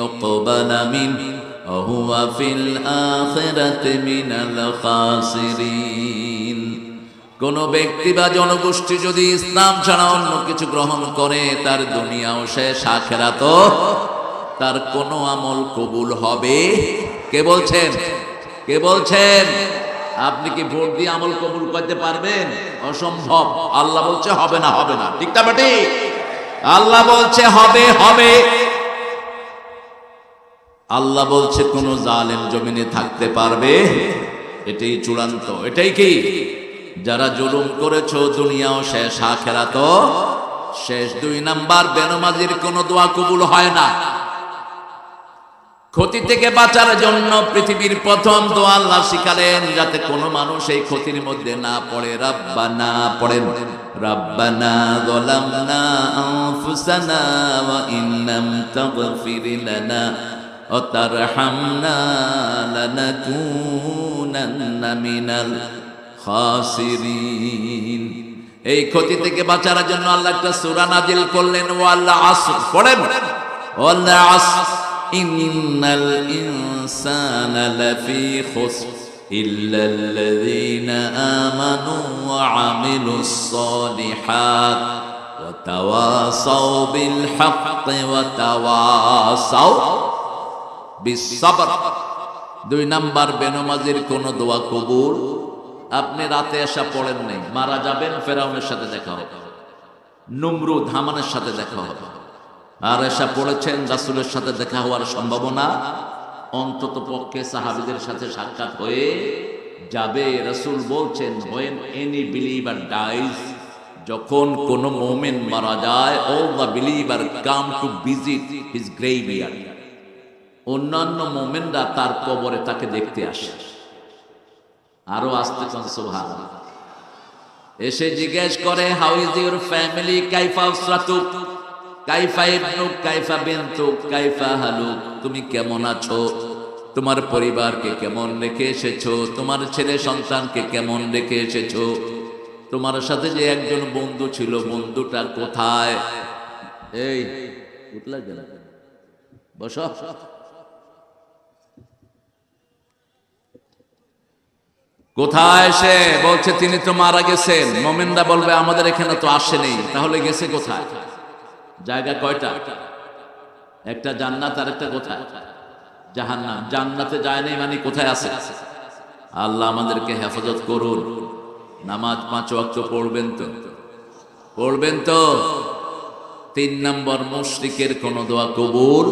يقبل منه وهو في الآخرة من الخاسرين। কোন ব্যক্তি বা জনগোষ্ঠী যদি ইসলাম ছাড়া অন্য কিছু গ্রহণ করে তার দুনিয়াও শেষ, আখিরাতও তার কোনো আমল কবুল হবে? কে বলছেন? কে বলছেন? আপনি কি ভোট দিয়ে আমল কবুল করতে পারবেন? অসম্ভব। আল্লাহ বলছে হবে না, হবে না। ঠিক না বেটি? আল্লাহ বলছে হবে, হবে। আল্লাহ বলছে কোন জালেম জমিনে থাকতে পারবে? এটাই চূড়ান্ত। এটাই কি? যারা জুলুম করেছো দুনিয়াও শেষ, আখিরাতও শেষ। 2 নাম্বার, বেনামাজির কোন দোয়া কবুল হয় না। ক্ষতি থেকে বাঁচার জন্য পৃথিবীর প্রথম দোয়া আল্লাহ শিখালেন যাতে কোনো মানুষ এই ক্ষতির মধ্যে না পড়ে। রাব্বানা পড়েন, রাব্বানা যালামনা আনফুসানা ওয়া ইন লাম তাগফির লানা ওয়া তারহামনা লানাকুনান্না মিনাল খাসিরিন। এই ক্ষতি থেকে বাঁচার জন্য আল্লাহ একটা সূরা নাজিল করলেন, ওয়াল আসর। পড়েন, ওয়াল আসর ইন্নাল ইনসানা লাফি খুসর ইল্লাল্লাযীনা আমানু ওয়া আমিলুস সালিহাত ওয়া তাওয়াসাউ বিল হাক্কি ওয়া তাওয়াসাউ বিস সাবর। 2 নাম্বার, বেনামাজির কোন দোয়া কবুল। আপনি রাতে এসা পড়েন নাই, মারা যাবেন, ফেরাউনের সাথে দেখা হবে, নমরুদ হামানের সাথে দেখা হবে। আর এসা পড়েছেন, রাসূলের সাথে দেখা হওয়ার সম্ভাবনা অন্তত পক্ষে সাহাবীদের সাথে সাক্ষাৎ হয়ে যাবে। রাসূল বলছেন, when any believer dies, যখন কোন মুমিন মারা যায়, all the believer come to visit his graveyard, অন্যান্য মুমিনরা তার কবরে তাকে দেখতে আসে। আরো আসতে চান সুবহানাল্লাহ। এসে জিজ্ঞেস করে, হাউ ইজ ইউর ফ্যামিলি, কাইফা উসরাতুক, কাইফা ইবনুক, কাইফা বিনতুক, কাইফা হালুক, তুমি কেমন আছো, তোমার পরিবারকে কেমন রেখে এসেছো, তোমার ছেলে সন্তানকে কেমন রেখে এসেছো, তোমার সাথে যে একজন বন্ধু ছিল বন্ধুটা কোথায়? এই উঠলা গেল, বসো। কোথায়? সে বলছে তিনি তো মারা গেছেন। মুমিনরা বলবে আমাদের এখানে তো আসেনি, তাহলে গেছে কোথায়? জায়গা কয়টা? একটা জান্নাত, আর একটা কোথায়? জাহান্নাম। জান্নাতে যায় নাই মানে কোথায় আছে? আল্লাহ আমাদেরকে হেফাজত করুন। নামাজ 5 ওয়াক্ত পড়বেন তো? পড়বেন তো? 3 নম্বর, মুশরিকের কোন দোয়া কবুল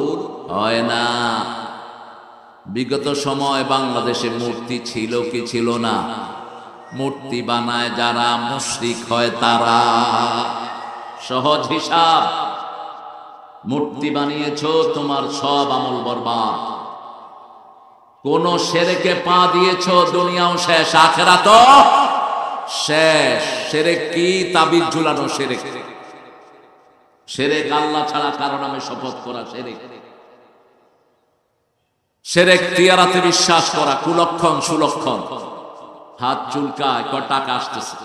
হয় না। বিগত সময় বাংলাদেশে মূর্তি ছিল কি ছিল না? মূর্তি বানায় যারা মুশরিক হয় তারা। সহজ হিসাব, মূর্তি বানিয়েছো, তোমার সব আমল বরবাদ। কোন শিরকে পা দিয়েছো, দুনিয়াও শেষ, আখিরাতও শেষ। শিরক কি? তাবিজ ঝুলানো শিরক। শিরক আল্লাহ ছাড়া কারো নামে শপথ করা শিরক। শিরক তিয়ারাতে বিশ্বাস করা, কুলক্ষণ সুলক্ষণ। হাত চুলকায়, কয় টাকা আসতেছে।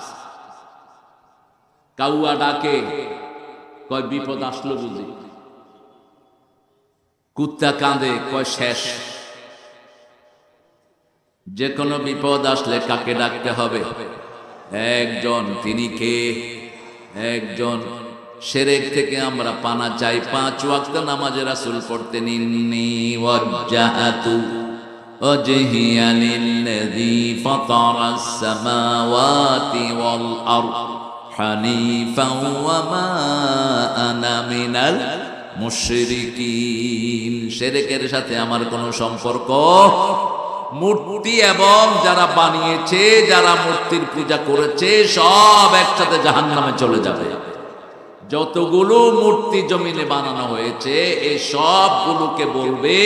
কাউয়া ডাকে, কয় বিপদ আসলো বুঝি। কুত্তা কাঁদে, কয় শেষ। যে কোনো বিপদ আসলে কাকে ডাকতে হবে? একজন। তিনি কে? একজন। শিরক থেকে আমরা পানা চাই। 5 ওয়াক্ত নামাজে রাসূল পড়তেন, ইন্নী ওয়াজ্জাহাতু ওয়াজহিয়া লিল্লাযী ফাতারাস সামাওয়াতি ওয়াল আরদ হানিফাও ওয়া মা আনা মিনাল মুশরিকিন। শিরকের সাথে আমার কোনো সম্পর্ক। মূর্তি এবং যারা বানিয়েছে, যারা মূর্তির পূজা করেছে, সব একসাথে জাহান্নামে চলে যাবে। যতগুলো মূর্তি জমিনে বানানো হয়েছে, এই সবগুলোকে বলবে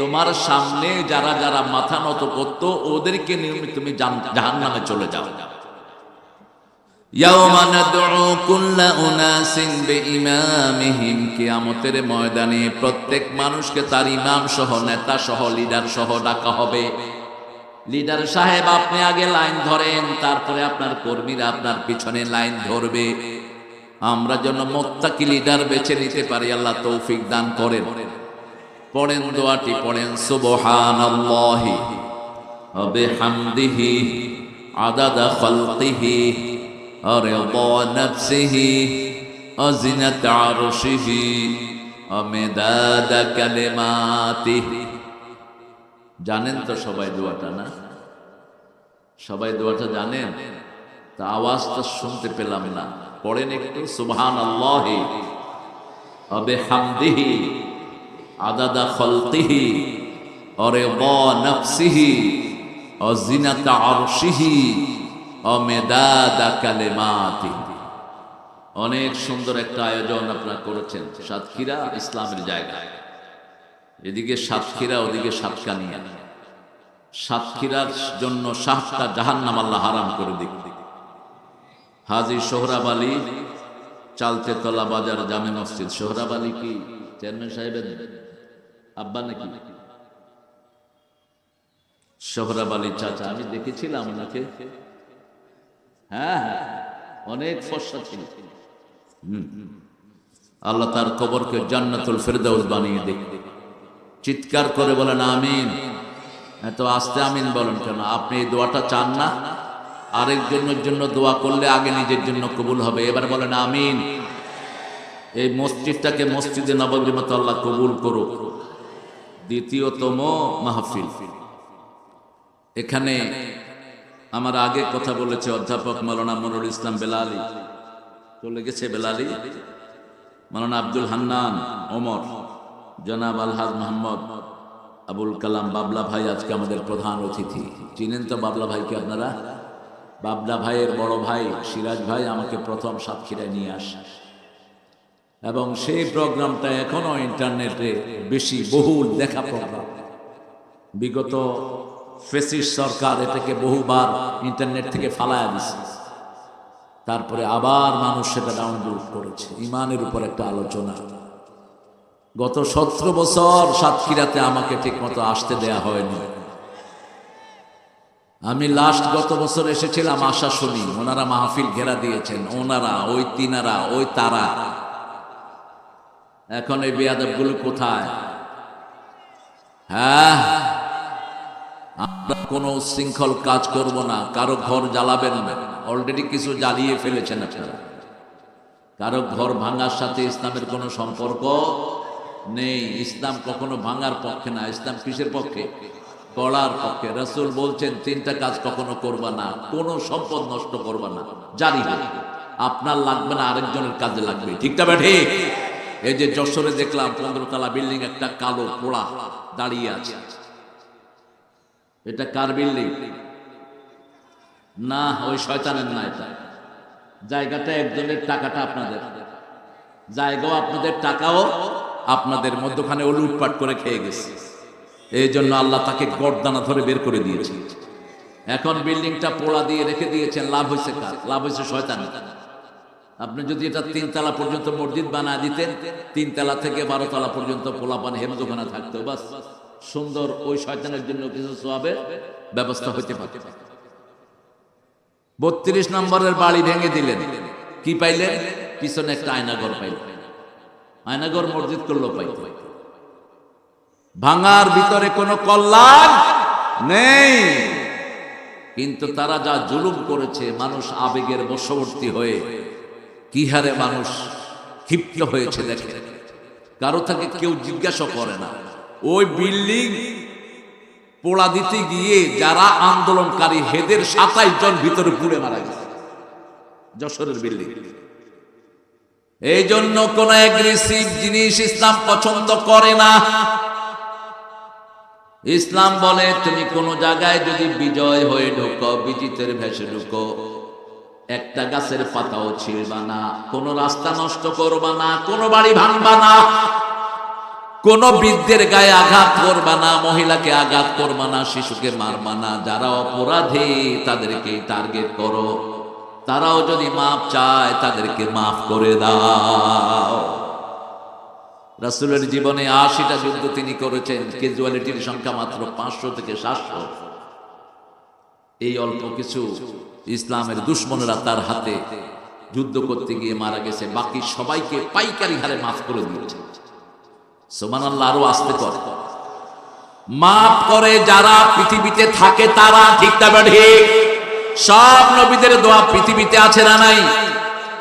তোমার সামনে যারা যারা মাথা নত করত ওদেরকে নিয়ে তুমি জাহান্নামে চলে যাও। ইয়াওমা নাদউ কুল্লা উনাসিন বিইমামিহিম, কিয়ামতের ময়দানে প্রত্যেক মানুষকে তার ইমাম সহ, নেতা সহ, লিডার সহ ডাকা হবে। লিডার সাহেব আপনি আগে লাইন ধরেন, তারপরে আপনার কর্মীরা আপনার পিছনে লাইন ধরবে। আমরা যেন মুত্তাকি লিডার বেছে নিতে পারি, আল্লাহ তৌফিক দান করেন। পড়েন দোয়াটি পড়েন, সুবহানাল্লাহি ওয়া বিহামদিহি আদাদা খালকিহি ওয়া রিদা নাফসিহি ওয়া জিনাতা আরশিহি ওয়া মিদাদা কালিমাতিহি। জানেন তো সবাই দোয়াটা? না সবাই দোয়াটা জানেন? তা আওয়াজটা শুনতে পেলাম না, পড়েন একটু। সুবহানাল্লাহি ওয়া বিহামদিহি আদাদা খালকিহি ওয়া রিদা নাফসিহি ওয়া জিনাতা আরশিহি ওয়া মিদাদা কালিমাতিহি। অনেক সুন্দর একটা আয়োজন আপনারা করেছেন। সাতক্ষীরা ইসলামের জায়গা, এদিকে সাতক্ষীরা ওদিকে সাতকানিয়া। সাতক্ষীরার জন্য 7টা জাহান্নাম আল্লাহ হারাম করে দিক। হাজী সোহরাব আলী, চালতেতলা বাজার, জামে মসজিদ। সোহরাব আলী কি চেয়ারম্যান সাহেবের আব্বা নাকি? সোহরাব আলী চাচা, আমি দেখেছিলাম ওনাকে। হ্যাঁ, অনেক ফর্সা ছিল। আল্লাহ তার কবরকে জান্নাতুল ফেরদাউস বানিয়ে দিক। চিৎকার করে বলেন আমিন। এত আস্তে আমিন বলেন কেন? আপনি এই দোয়াটা চান না? আরেকজনের জন্য দোয়া করলে আগে নিজের জন্য কবুল হবে। এবার বলেন আমিন। এই মসজিদটাকে মসজিদে নববীর মতো আল্লাহ কবুল করুক। দ্বিতীয়তম মাহফিল। এখানে আমার আগে কথা বলেছে অধ্যাপক মাওলানা মনিরুল ইসলাম বেলালী, চলে গেছে বেলালী। মাওলানা আব্দুল হান্নান ওমর, জনাব আলহাজ মোহাম্মদ আবুল কালাম বাবলা ভাই আজকে আমাদের প্রধান অতিথি। চিনেন তো বাবলা ভাইকে আপনারা? বাবলা ভাইয়ের বড় ভাই সিরাজ ভাই আমাকে প্রথম সাতক্ষীরায় নিয়ে আসে, এবং সেই প্রোগ্রামটা এখনো ইন্টারনেটে বেশি বহুল দেখা প্রোগ্রাম। বিগত ফেসিস্ট সরকার এটাকে বহুবার ইন্টারনেট থেকে ফালায়া দিছে, তারপরে আবার মানুষ সেটা ডাউনলোড করেছে। ইমানের উপর একটা আলোচনা। গত 17 বছর সাতক্ষীরাতে আমাকে ঠিক মতো আসতে দেয়া হয়নি। আমি লাস্ট গত বছর এসেছিলাম, আশা শুনি ওনারা মাহফিল ঘেরা দিয়েছেন। ওনারা, ওই তিনারা, ওই তারা। এখন এই বেয়াদবগুলো কোথায়? হ্যাঁ, আমরা কোনো উচ্ছৃঙ্খল কাজ করব না, কারো ঘর জ্বালাবেন না। অলরেডি কিছু জ্বালিয়ে ফেলেছেন আপনারা। কারো ঘর ভাঙার সাথে ইসলামের কোনো সম্পর্ক নেই। ইসলাম কখনো ভাঙার পক্ষে না। ইসলাম কিসের পক্ষে? করার পক্ষে। রাসূল বলছেন 3টা কাজ কখনো করবা না। কোনো সম্পদ নষ্ট করবা না, জারি হোক। আপনার লাগবে না, আরেকজনের কাজে লাগবে। ঠিকটা বেঠে? এই যে যশোরে দেখলাম 15 তলা বিল্ডিং, একটা কালো পোড়া দাঁড়িয়ে আছে। এটা কার বিল্ডিং? না, ওই শয়তানের না। এটা জায়গাটা একজনের, টাকাটা আপনাদের। জায়গাও আপনাদের, টাকাও আপনাদের। মধ্যখানে ও লুটপাট করে খেয়ে গেছে। এই জন্য আল্লাহ তাকে গর্দানা ধরে বের করে দিয়েছে। এখন বিল্ডিংটা পোড়া দিয়ে রেখে দিয়েছেন। লাভ হয়েছে কার? লাভ হয়েছে শয়তানের। আপনি যদি এটা 3 তলা পর্যন্ত মসজিদ বানায় দিতেন, 3 তলা থেকে 12 তলা পর্যন্ত পোলাপান হেমদোখানা থাকতো, বাস সুন্দর। ওই শয়তানের জন্য কিছু সওয়াবের ব্যবস্থা হইতে পারত। 32 নম্বরের বাড়ি ভেঙে দিলেন, কি পাইলেন? পিছনে একটা আয়নাঘর পাইলেন। আয়নাঘর মসজিদ করলো পাইত। ভাঙার ভিতরে কোনো কল্যাণ নেই। কিন্তু তারা যা জুলুম করেছে, মানুষ আবেগের বশবর্তী হয়ে কি হারে মানুষ ক্ষিপ্ত হয়েছে দেখে। কারো থেকে কেউ জিজ্ঞাসা করে না। ওই বিল্ডিং পোড়া দিতে গিয়ে যারা আন্দোলনকারী, হেদের 27 জন ভিতরে পুড়ে মারা গেছে। যশোরের বিল্ডিং। এই জন্য কোন অ্যাগ্রেসিভ জিনিস ইসলাম পছন্দ করে না। ইসলাম বলে তুমি কোন জায়গায় যদি বিজয় হয়ে ঢুকো, বিজিতের ভেসে ঢুকো, একটা গাছের পাতাও ছিঁড়বা না, কোন রাস্তা নষ্ট করবা না, কোন বাড়ি ভাঙবা না, কোন বৃদ্ধের গায়ে আঘাত করবা না, মহিলাকে আঘাত করবা না, শিশুকে মারবা না। যারা অপরাধী তাদেরকে টার্গেট করো। তারাও যদি মাফ চায় তাদেরকে মাফ করে দাও। রাসূলের জীবনে 80টা যুদ্ধ তিনি করেছেন। ক্যাজুয়ালিটির সংখ্যা মাত্র 500 থেকে 700। এই অল্প কিছু ইসলামের দুশমনেরা তার হাতে যুদ্ধ করতে গিয়ে মারা গেছে। বাকি সবাইকে পাইকারি হারে মাফ করে দিয়েছে। সুবহানাল্লাহ, আরো আস্তে করে। মাফ করে যারা পৃথিবীতে থাকে তারা, ঠিক না ঠিক? সব নবীদের দোয়া পৃথিবীতে আছে না নাই?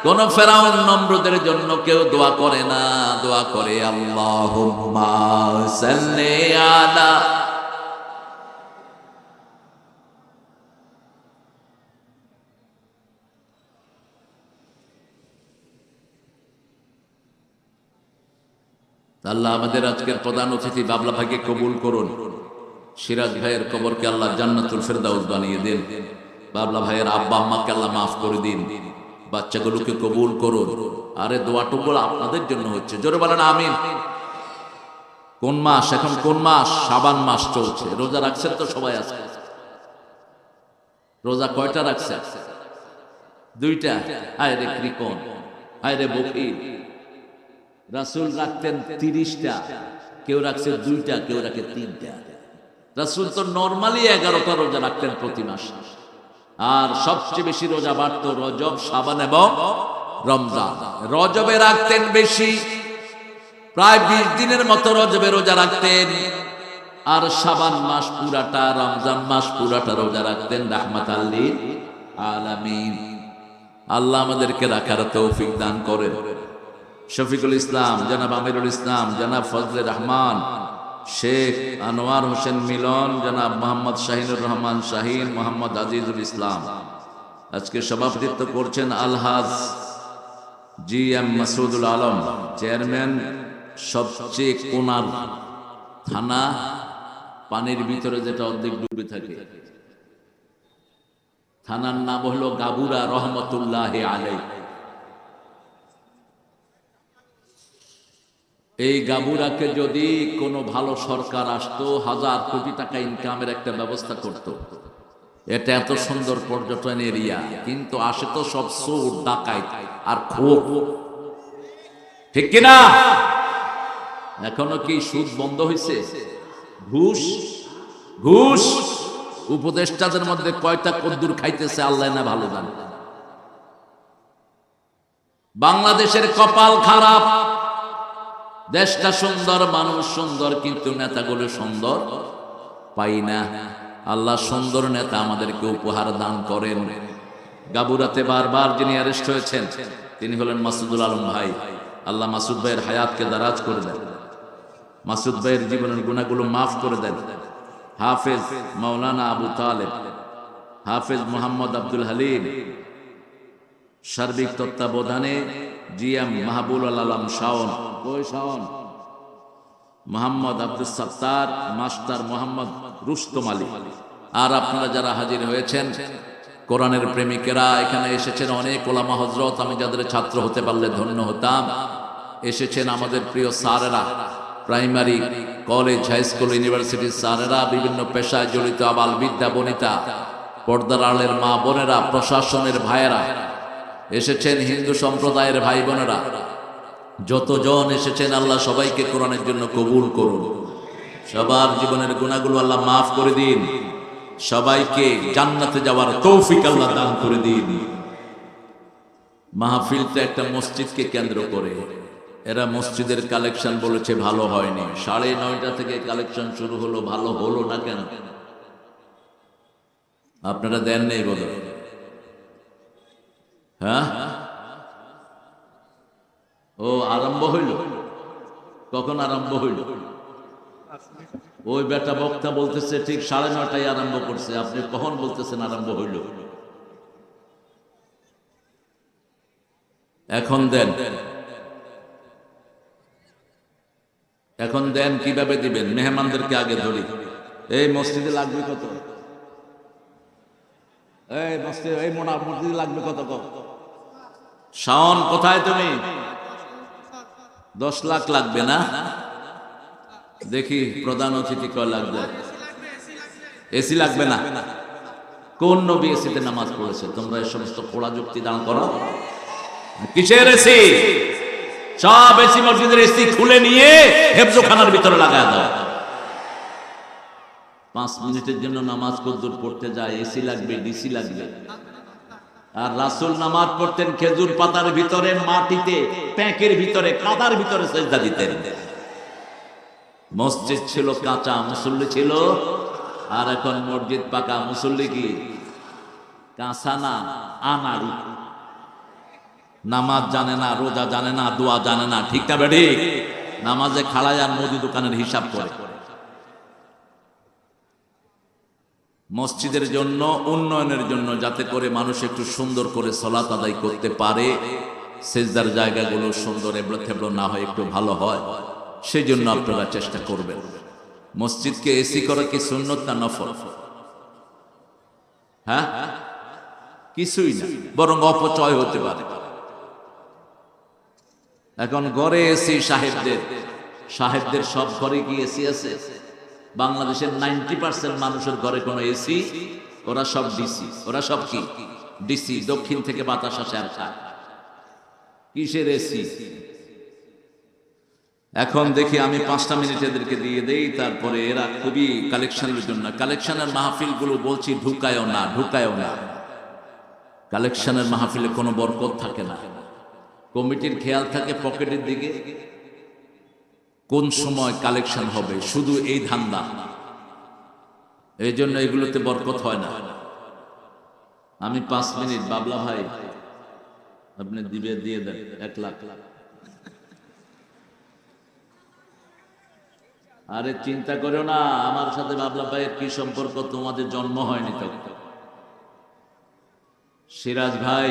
কোন ফেরাউন নমরুদের জন্য কেউ দোয়া করে না, দোয়া করে আল্লাহুম্মা সাল্লি আলা। আল্লাহ আমাদের আজকের প্রধান অতিথি বাবলা ভাইকে কবুল করুন। সিরাজ ভাইয়ের কবরকে আল্লাহ জান্নাতুল ফেরদাউস বানিয়ে দিন। বাবলা ভাইয়ের আব্বা আম্মাকে আল্লাহ মাফ করে দিন। বাচ্চাগুলোকে কবুল করুন। আরে দোয়াটুকু আপনাদের জন্য হচ্ছে, জোরে বলেন আমিন। কোন মাস এখন? কোন মাস? শাবান মাস চলছে। রোজা রাখছেন তো সবাই? আছে রোজা কয়টা রাখছে? দুইটা। আয় রে কৃপণ, আয় রে বকিল। রাসূল রাখতেন 30টা, কেউ রাখছে 2টা, কেউ রাখে 3টা। রাসূল তো নরমালি 11টা রোজা রাখতেন প্রতি মাসে। আর সবচেয়ে বেশি রোজা বাড়ত রজব, শাবান এবং রমজান। রজবে রাখতেন বেশি, প্রায় 20 দিনের মতো রজবে রোজা রাখতেন। আর শাবান মাস পুরাটা, রমজান মাস পুরাটা রোজা রাখতেন রাহমাতাল লিল আলামিন। আল্লাহ আমাদেরকে রাখার তৌফিক দান করেন। শফিকুল ইসলাম, জনাব আমিরুল ইসলাম, জনাব ফজলে রহমান, শেখ আনোয়ার হোসেন মিলন, জনাব মোহাম্মদ শাহিনুর রহমান শাহিন, মোহাম্মদ আজিজুল ইসলাম। আজকে সভাপতিত্ব করছেন Alhaj G M Masudul Alam, chairman. সবচেয়ে কোনার থানা, পানির ভিতরে যেটা অর্ধেক ডুবে থাকে, থানার নাম হলো গাবুরা, রহমতুল্লাহ আলাইহি। এই গাবুরাকে যদি কোনো ভালো সরকার আসতো, 1000 কোটি টাকা ইনকামের একটা ব্যবস্থা করত। এটা এত সুন্দর পর্যটন এরিয়া, কিন্তু আসে তো সব চোর, ডাকাত আর খোর, ঠিক কিনা? এখনো কি সুদ বন্ধ হয়েছে? ঘুষ, ঘুষ। উপদেষ্টাদের মধ্যে কয়টা কদ্দুর খাইতেছে আল্লাহ না ভালো জানে। বাংলাদেশের কপাল খারাপ। দেশটা সুন্দর, মানুষ সুন্দর, কিন্তু নেতাগুলো সুন্দর পাই না। আল্লাহ সুন্দর নেতা আমাদেরকে উপহার দান করেন। গাবুরাতে বারবার যিনি অ্যারেস্ট হয়েছেন তিনি হলেন মাসুদুল আলম ভাই। আল্লাহ মাসুদ ভাইয়ের হায়াতকে দারাজ করে দেন, মাসুদ ভাইয়ের জীবনের গুনাহগুলো মাফ করে দেন। হাফেজ মাওলানা আবু তালেব, হাফেজ মোহাম্মদ আব্দুল হালিম, সার্বিক তত্ত্বাবধানে জিএম মাহবুল আলম শাওন, ওই শাওন, মোহাম্মদ আব্দুল সত্তার, মাস্টার মোহাম্মদ রুস্তম আলী। আর আপনারা যারা হাজির হয়েছেন, কোরআনের প্রেমিকেরা, এখানে এসেছেন অনেক ওলামা হযরত, আমি যাদের ছাত্র হতে পারলে ধন্য হতাম। এসেছেন আমাদের প্রিয় স্যারেরা, প্রাইমারি, কলেজ, হাই স্কুল, ইউনিভার্সিটির স্যারেরা, বিভিন্ন পেশায় জড়িত আবাল বিদ্যা বনিতা, পর্দার আড়ালের মা বোনেরা, প্রশাসনের ভাইয়েরা এসেছেন, হিন্দু সম্প্রদায়ের ভাই বোনেরা, যতজন এসেছেন আল্লাহ সবাইকে কোরআনের জন্য কবুল করুন। সবার জীবনের গুনাহগুলো আল্লাহ মাফ করে দিন। সবাইকে জান্নাতে যাওয়ার তৌফিক আল্লাহ দান করে দিন। মাহফিলটা একটা মসজিদকে কেন্দ্র করে। এরা মসজিদের কালেকশন বলেছে ভালো হয়নি। 9:30 থেকে কালেকশন শুরু হলো, ভালো হলো না কেন? আপনারা দেন নেই বলো? হ্যাঁ, ও আরম্ভ হইল। কখন আরম্ভ হইল? ওই বেটা বক্তা বলতেছে ঠিক 9:30টায় আরম্ভ করছে। আপনি কখন বলতেছেন আরম্ভ হইল? এখন দেন, এখন দেন। কিভাবে দিবেন? মেহমানদেরকে আগে ধরি। এই মসজিদে লাগবে কত? এই মসজিদে, এই মোনা মসজিদে লাগবে কত? শাওন কোথায় তুমি? 10 লাখ লাগবে না? দেখি প্রধান অতিথি কয় লাগবে? এসি লাগবে না? কোন নবী এসিতে নামাজ পড়েছে? তোমরা এই সমস্ত পোড়া যুক্তি দান করো। কিসের এসি? সব এসি মসজিদের এসি খুলে নিয়ে হেফজোখানার ভিতরে লাগায় দাও। 5 মিনিটের জন্য নামাজ কদ্দুর পড়তে যায়, এসি লাগবে, ডিসি লাগবে। আর রাসূল নামাজ পড়তেন খেজুর পাতার ভিতরে, মাটিতে, প্যাকের ভিতরে, কাদার ভিতরে সেজদা দিতেন। মসজিদ ছিল কাঁচা, মুসল্লি ছিল, আর এখন মসজিদ পাকা, মুসল্লি কি কাঁচা না আনাড়ি, নামাজ জানে না, রোজা জানে না, দোয়া জানে না, ঠিক না বেঠি? নামাজে খাড়ায় আর মুদি দোকানের হিসাব করে। মসজিদের জন্য, উন্নয়নের জন্য, যাতে করে মানুষ একটু সুন্দর করে সালাত আদায় করতে পারে, সেজদার জায়গাগুলো সুন্দর এবড়ো থেবড়ো না হয়, একটু ভালো হয়, সেই জন্য আপনারা চেষ্টা করবেন। মসজিদকে এসি করা কি সুন্নত না নফল? হ্যাঁ, কিছুই না, বরং অপচয় হতে পারে। এখন ঘরে এসি সাহেবদের সব ঘরে কি এসি আছে? বাংলাদেশের 90% মানুষের ঘরে কোনো এসি, ওরা সব ডিসি। ওরা সব কি ডিসি, দক্ষিণ থেকে বাতাস আসে আর খায়। কিসের এসি? এখন দেখি আমি 5টা মিনিট এদেরকে দিয়ে দেই, তারপরে এরা খুবই কালেকশনের জন্য, কালেকশনের মাহফিলগুলো বলছি ঢুকায়ও না। কালেকশনের মাহফিলে কোনো বরকত থাকে না। কমিটির খেয়াল থাকে পকেটের দিকে, কোন সময় কালেকশন হবে, শুধু এই ধান্দা। এই জন্য এগুলোতে বরকত হয় না। আমি 5 মিনিট, বাবলা ভাই আপনি দিয়ে দেন 1 লাখ। আরে চিন্তা করো না, আমার সাথে বাবলা ভাইয়ের কি সম্পর্ক, তোমাদের জন্ম হয়নি তো। সিরাজ ভাই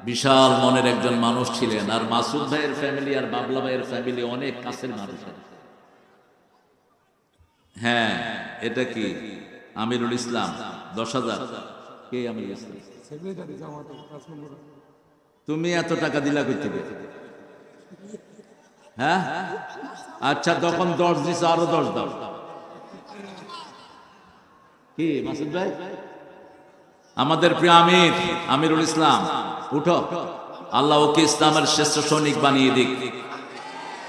বিশাল মনের একজন মানুষ ছিলেন, আর মাসুদ ভাইয়ের ফ্যামিলি আর বাবলা ভাইয়ের ফ্যামিলি অনেক কাছের মানুষ। হ্যাঁ, এটা কি আমিরুল ইসলাম 10,000? কে আমিরুল ইসলাম? তুমি এত টাকা দিলা কই থেকে? হ্যাঁ, আচ্ছা, তখন 10 দিছে, আরো 10 দাও। কি মাসুদ ভাই? আমাদের প্রিয় আমিরুল ইসলাম, উঠো। আল্লাহ ওকে ইসলামের শ্রেষ্ঠ সৈনিক বানিয়ে দিক।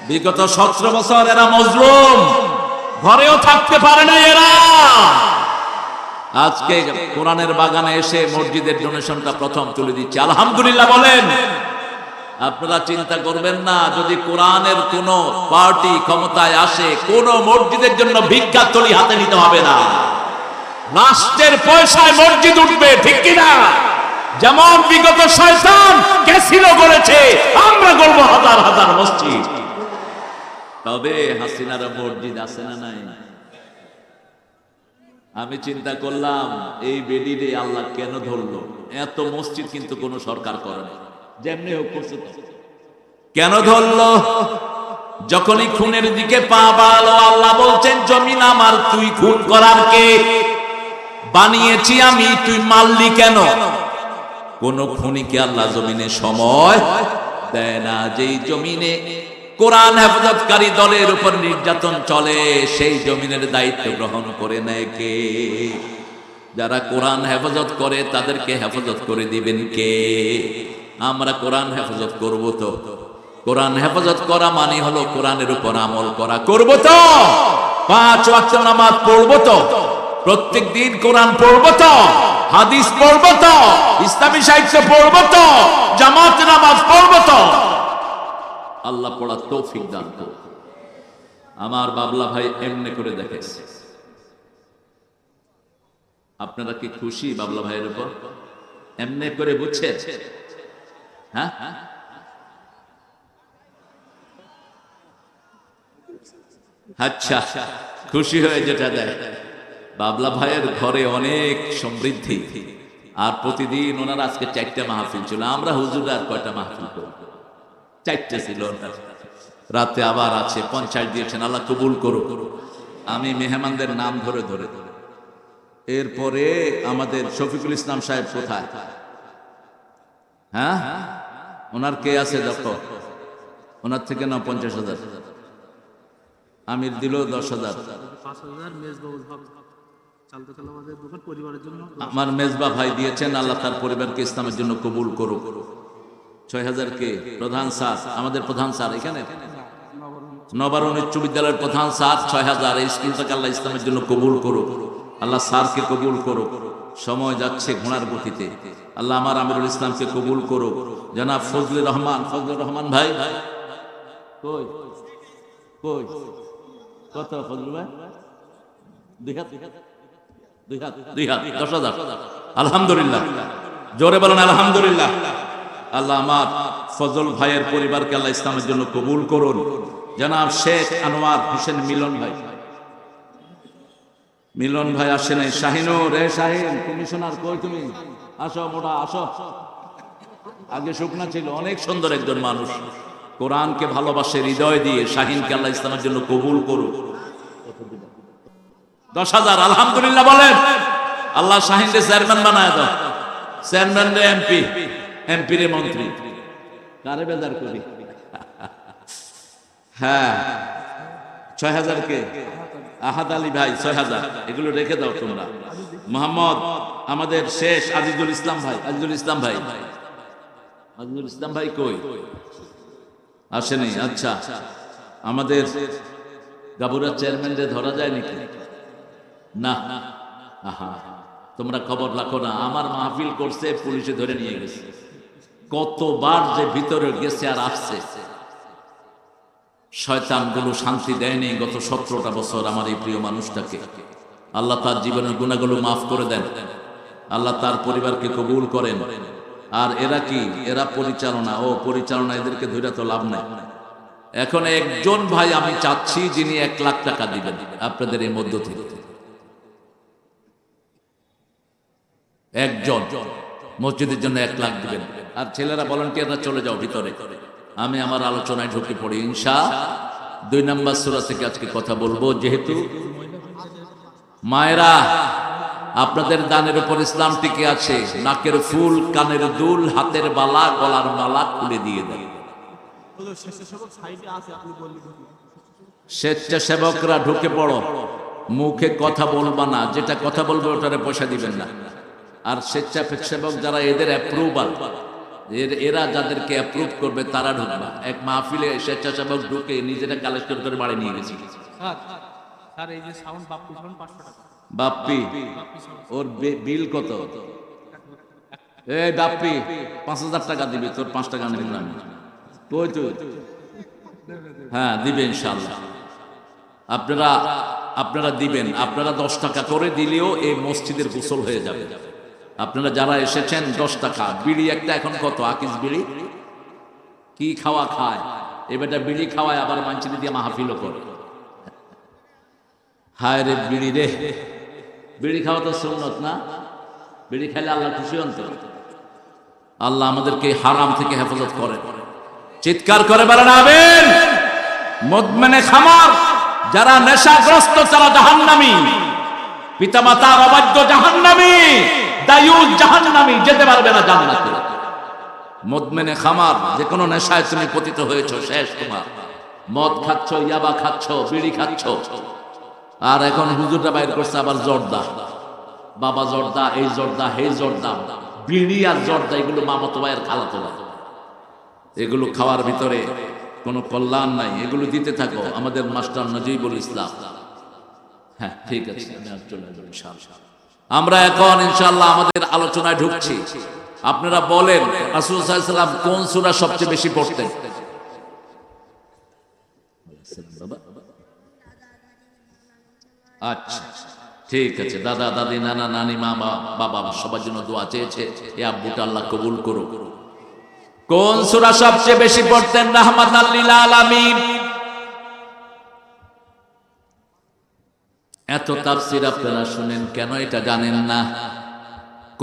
বিগত 17 বছর এরা মজলুম, ঘরেও থাকতে পারে না এরা। আজকে কোরআনের বাগানে এসে মসজিদের ডোনেশনটা প্রথম তুলে দিচ্ছে, আলহামদুলিল্লাহ বলেন। আপনারা চিন্তা করবেন না, যদি কোরআনের কোন পার্টি ক্ষমতায় আসে, কোন মসজিদের জন্য ভিক্ষা তলি হাতে নিতে হবে না। রাষ্ট্রের পয়সায় মসজিদ উঠবে, ঠিক কিনা? যেমন বিগত শয়তান ক্যাসিনো করেছে, আমরা করবো হাজার হাজার মসজিদ। তবে হাসিনার মসজিদ আছে না নাই? আমি চিন্তা করলাম, এই বেডিরে আল্লাহ কেন ধরলো? এত মসজিদ কিন্তু কোন সরকার করে না, যেমনি হোক করছে। কেন ধরলো? যখনই খুনের দিকে পা বাড়ালো, আল্লাহ বলছেন জমিন আমার, তুই খুন করার কে? বানিয়েছি আমি, তুই মারলি কেন? কোন খুনিকে আল্লাহ জমিনে সময় দেয় না। যেই জমিনে কোরআন হেফাজতকারী দলের উপর নির্যাতন চলে, সেই জমিনের দায়িত্ব গ্রহণ করে নেয় কে? যারা কোরআন হেফাজত করে তাদেরকে হেফাজত করে দিবেন কে? আমরা কোরআন হেফাজত করব তো। কোরআন হেফাজত করা মানে হলো কোরআনের উপর আমল করা। করব তো, 5 ওয়াক্ত নামাজ পড়ব তো, প্রত্যেক দিন কোরআন পড়ব তো, হাদিস পড়ব তো, ইসলামী সাহিত্য পড়ব তো, জামাত নামাজ পড়ব তো। আল্লাহ পড়ার তৌফিক দান করুন। আমার বাবলা ভাই এমনি করে দেখেছে। আপনারা কি খুশি বাবলা ভাইয়ের উপর? এমনি করে বুঝছে? হ্যাঁ, আচ্ছা, খুশি হয়ে যেটা দেয়। বাবলা ভাইয়ের ঘরে অনেক সমৃদ্ধি, আর প্রতিদিন ওনার আজকে 4টা মাহফিল ছিল। আমরা হুজুর আর কয়টা মাহফিল করি? 4টা ছিল। রাতে আবার আছে, 50 দিয়েছেন, আল্লাহ কবুল করুক। আমি মেহমানদের নাম ধরে ধরে। এরপরে আমাদের শফিকুল ইসলাম সাহেব কোথায়? হ্যাঁ, ওনার কে আছে দেখো, ওনার থেকে নাও 50,000। আমির দিল 10,000। আমার মেজবা ভাই দিয়েছেন, আল্লাহ তার পরিবারকে ইসলামের জন্য কবুল করুক। 6,000 কে? প্রধান স্যার, আমাদের প্রধান স্যার এখানে নবারুণ উচ্চ বিদ্যালয়ের প্রধান স্যার 6,000। এই স্কুলটাকে আল্লাহ ইসলামের জন্য কবুল করুক, আল্লাহ স্যারকে কবুল করুক। সময় যাচ্ছে ঘোড়ার গতিতে, আল্লাহ আমার আমিরুল ইসলামকে কবুল করুক। জনাব ফজলুর রহমান ভাই কই কই? কত ফজলু ভাই? দুই হাত, দুই হাত, 10,000। আলহামদুলিল্লাহ, জোরে বলেন আলহামদুলিল্লাহ। আল্লাহ আমার ফজল ভাইয়ের পরিবারকে আল্লাহ ইসলামের জন্য কবুল করুন। জনাব শেখ আনোয়ার হোসেন মিলন ভাই, মিলন ভাই আসে নাই। শাহিনুর, রে শাহিন কমিশনার কই তুমি? আসো মোটা আসো। আগে শুকনা ছিল, অনেক সুন্দর একজন মানুষ, কোরআনকে ভালোবাসে হৃদয় দিয়ে। শাহিনকে আল্লাহ ইসলামের জন্য কবুল করুন। 10,000 আলহামদুলিল্লাহ বলেন। আল্লাহ শাহিনকে চেয়ারম্যান বানায় দাও, চেয়ারম্যান রে এমপি, এমপি রে মন্ত্রী, কারে বেজার করি। হ্যাঁ 6,000 কে? আহাদ আলী ভাই 6,000, এগুলো রেখে দাও তোমরা। মোহাম্মদ আমাদের শেষ আজিজুল ইসলাম ভাই, আজিজুল ইসলাম ভাই, আজিজুল ইসলাম ভাই কই? আসেনি। আচ্ছা, আমাদের গাবুরা চেয়ারম্যানরে ধরা যায় নাকি? না। আহা, তোমরা খবর রাখো না, আমার মাহফিল করছে, পুলিশে ধরে নিয়ে গেছে। কতবার যে ভিতরে গেছে আর আসছে, শয়তানগুলো শান্তি দেয়নি গত 17টা বছর আমার এই প্রিয় মানুষটাকে। আল্লাহ তার জীবনের গুনাহগুলো মাফ করে দেন, আল্লাহ তার পরিবারকে কবুল করেন। আর এরা কি? এরা পরিচালনা, পরিচালনা, এদেরকে ধরে তো লাভ নাই। এখন একজন ভাই আমি চাচ্ছি যিনি 1 লাখ টাকা দিবেন আপনাদের এই মধ্য থেকে, একজন মসজিদের জন্য 1 লাখ দিবেন। আর ছেলেরা ভলান্টিয়াররা চলে যাও ভিতরে, আমি আমার আলোচনায় ঢুকে পড়ি। ইনশাআল্লাহ 2 নম্বর সূরা থেকে আজকে কথা বলবো। যেহেতু মায়েরা, আপনাদের দানের উপর ইসলাম টিকে আছে। নাকের ফুল, কানের দুল, হাতের বালা, গলার মালা খুলে দিয়ে দেন। স্বেচ্ছাসেবকরা ঢুকে পড়ো, মুখে কথা বলবা না, যেটা কথা বলবে ওটারে পয়সা দিবেন না। আর স্বেচ্ছাসেবক যারা, এদের অ্যাপ্রুভাল, এরা যাদেরকে অ্যাপ্রুভ করবে তারা ঢুকবা। এক মাহফিলে স্বেচ্ছাসেবক ঢুকে নিজেরা কালেক্টর করে বাড়ি নিয়ে গেছি। বাপ্পি, ওর বিল কত? এই বাপ্পি 5,000 টাকা দিবি, তোর 5 টাকা নেব না আমি। কই তুই? হ্যাঁ দিবে ইনশাআল্লাহ। আপনারা দিবেন। আপনারা 10 টাকা করে দিলেও এই মসজিদের গোসল হয়ে যাবে। আপনারা যারা এসেছেন 10 টাকা। বিড়ি একটা এখন কত? আকিস বিড়ি কি খাওয়া খায়, এবারটা বিড়ি খাওয়ায়, আবার মানচিনি দিয়ে মাহফিলও করে। হায় রে বিড়ি রে, বিড়ি খাওয়া তো সুন্নত না? বিড়ি খাইলে আল্লাহ খুশি হন তো? আল্লাহ আমাদেরকে হারাম থেকে হেফাজত করেন। চিৎকার করে বলেন আমিন। মুদমিনে খামার যারা নেশাগ্রস্ত তারা জাহান্নামী, পিতামাতার অবাধ্য জাহান্নামী, দায়ুস জাহান্নামী, যেতে পারবে না জান্নাতে। মুদমিনে খামার, যে কোনো নেশায় তুমি পতিত হয়েছো, শেষ তোমার। মদ খাচ্ছ, ইয়াবা খাচ্ছ, বিড়ি খাচ্ছ, আর এখন হুজুরটা বাইর করছে আবার জর্দা। বাবা জর্দা, এই জর্দা, এই জর্দা, বিড়ি আর জর্দা, এগুলো মামাতো ভাইয়ের খালাতো ভাই। এগুলো খাওয়ার ভিতরে কোনো কল্যাণ নাই, এগুলো দিতে থাকো। আমাদের মাস্টার নজিবুল ইসলাম। হ্যাঁ ঠিক আছে, আমরা এখন ইনশাআল্লাহ আমাদের আলোচনায় ঢুকছি। আপনারা বলেন রাসূল সাল্লাল্লাহু আলাইহি ওয়াসাল্লাম কোন সূরা সবচেয়ে বেশি পড়তেন? আচ্ছা ঠিক আছে, দাদা দাদি, নানা নানি, মা বাবা সবার জন্য দোয়া চেয়েছে। এই আব্বুটা আল্লাহ কবুল করো। কোন সূরা সবচেয়ে বেশি পড়তেন রাহমাতাল লিল আলামিন? এত তাফসীর আপনারা শুনেন কেন এটা জানেন না?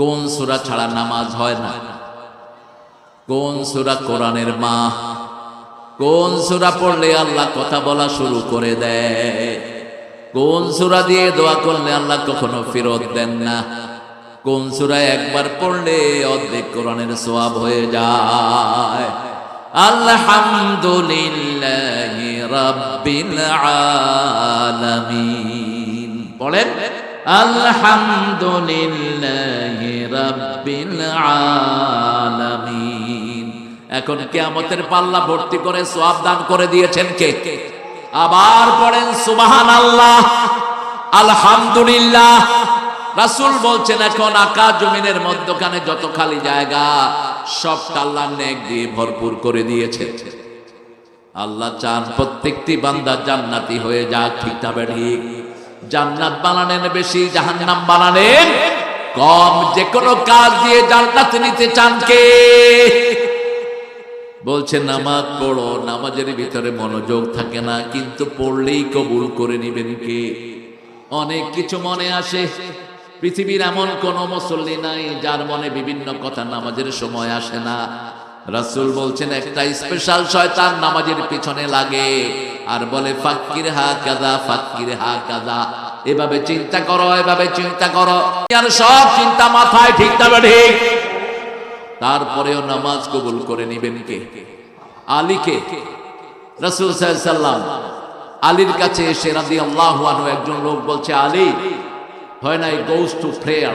কোন সূরা ছাড়া নামাজ হয় না? কোন সূরা কোরআনের মা? কোন সূরা পড়লে আল্লাহ কথা বলা শুরু করে দেয়? কোন সূরা দিয়ে দোয়া করলে আল্লাহ কখনো ফেরত দেন না? কোন সূরা একবার পড়লে অর্ধেক কোরআনের সওয়াব হয়ে যায়? আলহামদুলিল্লাহি রাব্বিল আলামিন। বলেন আলহামদুলিল্লাহি রাব্বিল আলামিন। এখন কিয়ামতের পাল্লা ভর্তি করে সওয়াব দান করে দিয়েছেন কে? আবার পড়েন সুবহানাল্লাহ, আলহামদুলিল্লাহ। রাসূল বলছেন এখন আকাশ জমিনের মধ্যখানে যত খালি জায়গা সব আল্লাহ নেক দিয়ে ভরপুর করে দিয়েছে। আল্লাহ চান প্রত্যেকটি বান্দা জান্নাতি হয়ে যাক, ঠিক না ঠিক? জান্নাত বানানেন বেশি, জাহান্নাম বানানেন কম। যে কোনো কাজ দিয়ে জান্নাত নিতে চান কে? বলছে নামাজ পড়ো, নামাজের ভিতরে মনোযোগ থাকে না, কিন্তু পড়লেই কবুল করে নিবেন কে? অনেক কিছু মনে আসে। পৃথিবীর এমন কোন মুসল্লি নাই যার মনে বিভিন্ন কথা নামাজের সময় আসে না। রাসূল বলছেন একটা স্পেশাল শয়তান নামাজের পিছনে লাগে আর বলে ফাক্কির হা কাযা, ফাক্কির হা কাযা, এভাবে চিন্তা করো, এভাবে চিন্তা করো, আর সব চিন্তা মাথায়, ঠিক না ঠিক? তারপরেও নামাজ কবুল করে নিবেন কে? আলীকে রাসূল সাল্লাল্লাহু আলাইহি সাল্লাম আলীর কাছে এসে রাদিয়াল্লাহু আনহু, একজন লোক বলছে, Ali, when I goes to prayer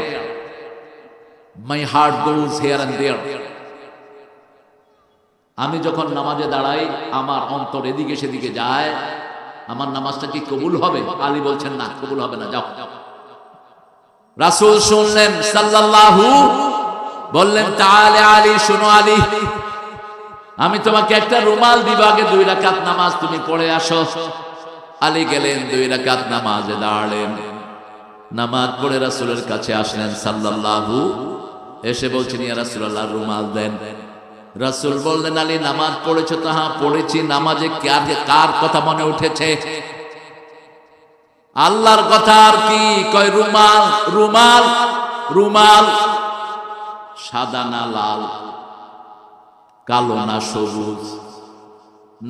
my heart goes here and there, আমি যখন নামাজে দাঁড়াই আমার অন্তর এদিকে সেদিকে যায়, আমার নামাজটা কি কবুল হবে? আলী বলছেন না, কবুল হবে না, যাও। রাসূল শুনলেন সাল্লাল্লাহু, বললেন তাআলা আলী, শুনো আলী, আমি তোমাকে একটা রুমাল দিব, আগে 2 রাকাত নামাজ তুমি পড়ে আসো। আলী গেলেন, 2 রাকাত নামাজে দাঁড়ালেন, নামাজ পড়ে রাসূলের কাছে আসলেন সাল্লাল্লাহু, এসে বলছেন ইয়া রাসূলুল্লাহ রুমাল দেন। রাসূল বললেন, আলী নামাজ পড়েছো? তো হ্যাঁ পড়েছি। নামাজে কার কথা মনে উঠেছে? আল্লাহর কথা। আর কি কয়? রুমাল। রুমাল, রুমাল সাদা না লাল, কালো না সবুজ,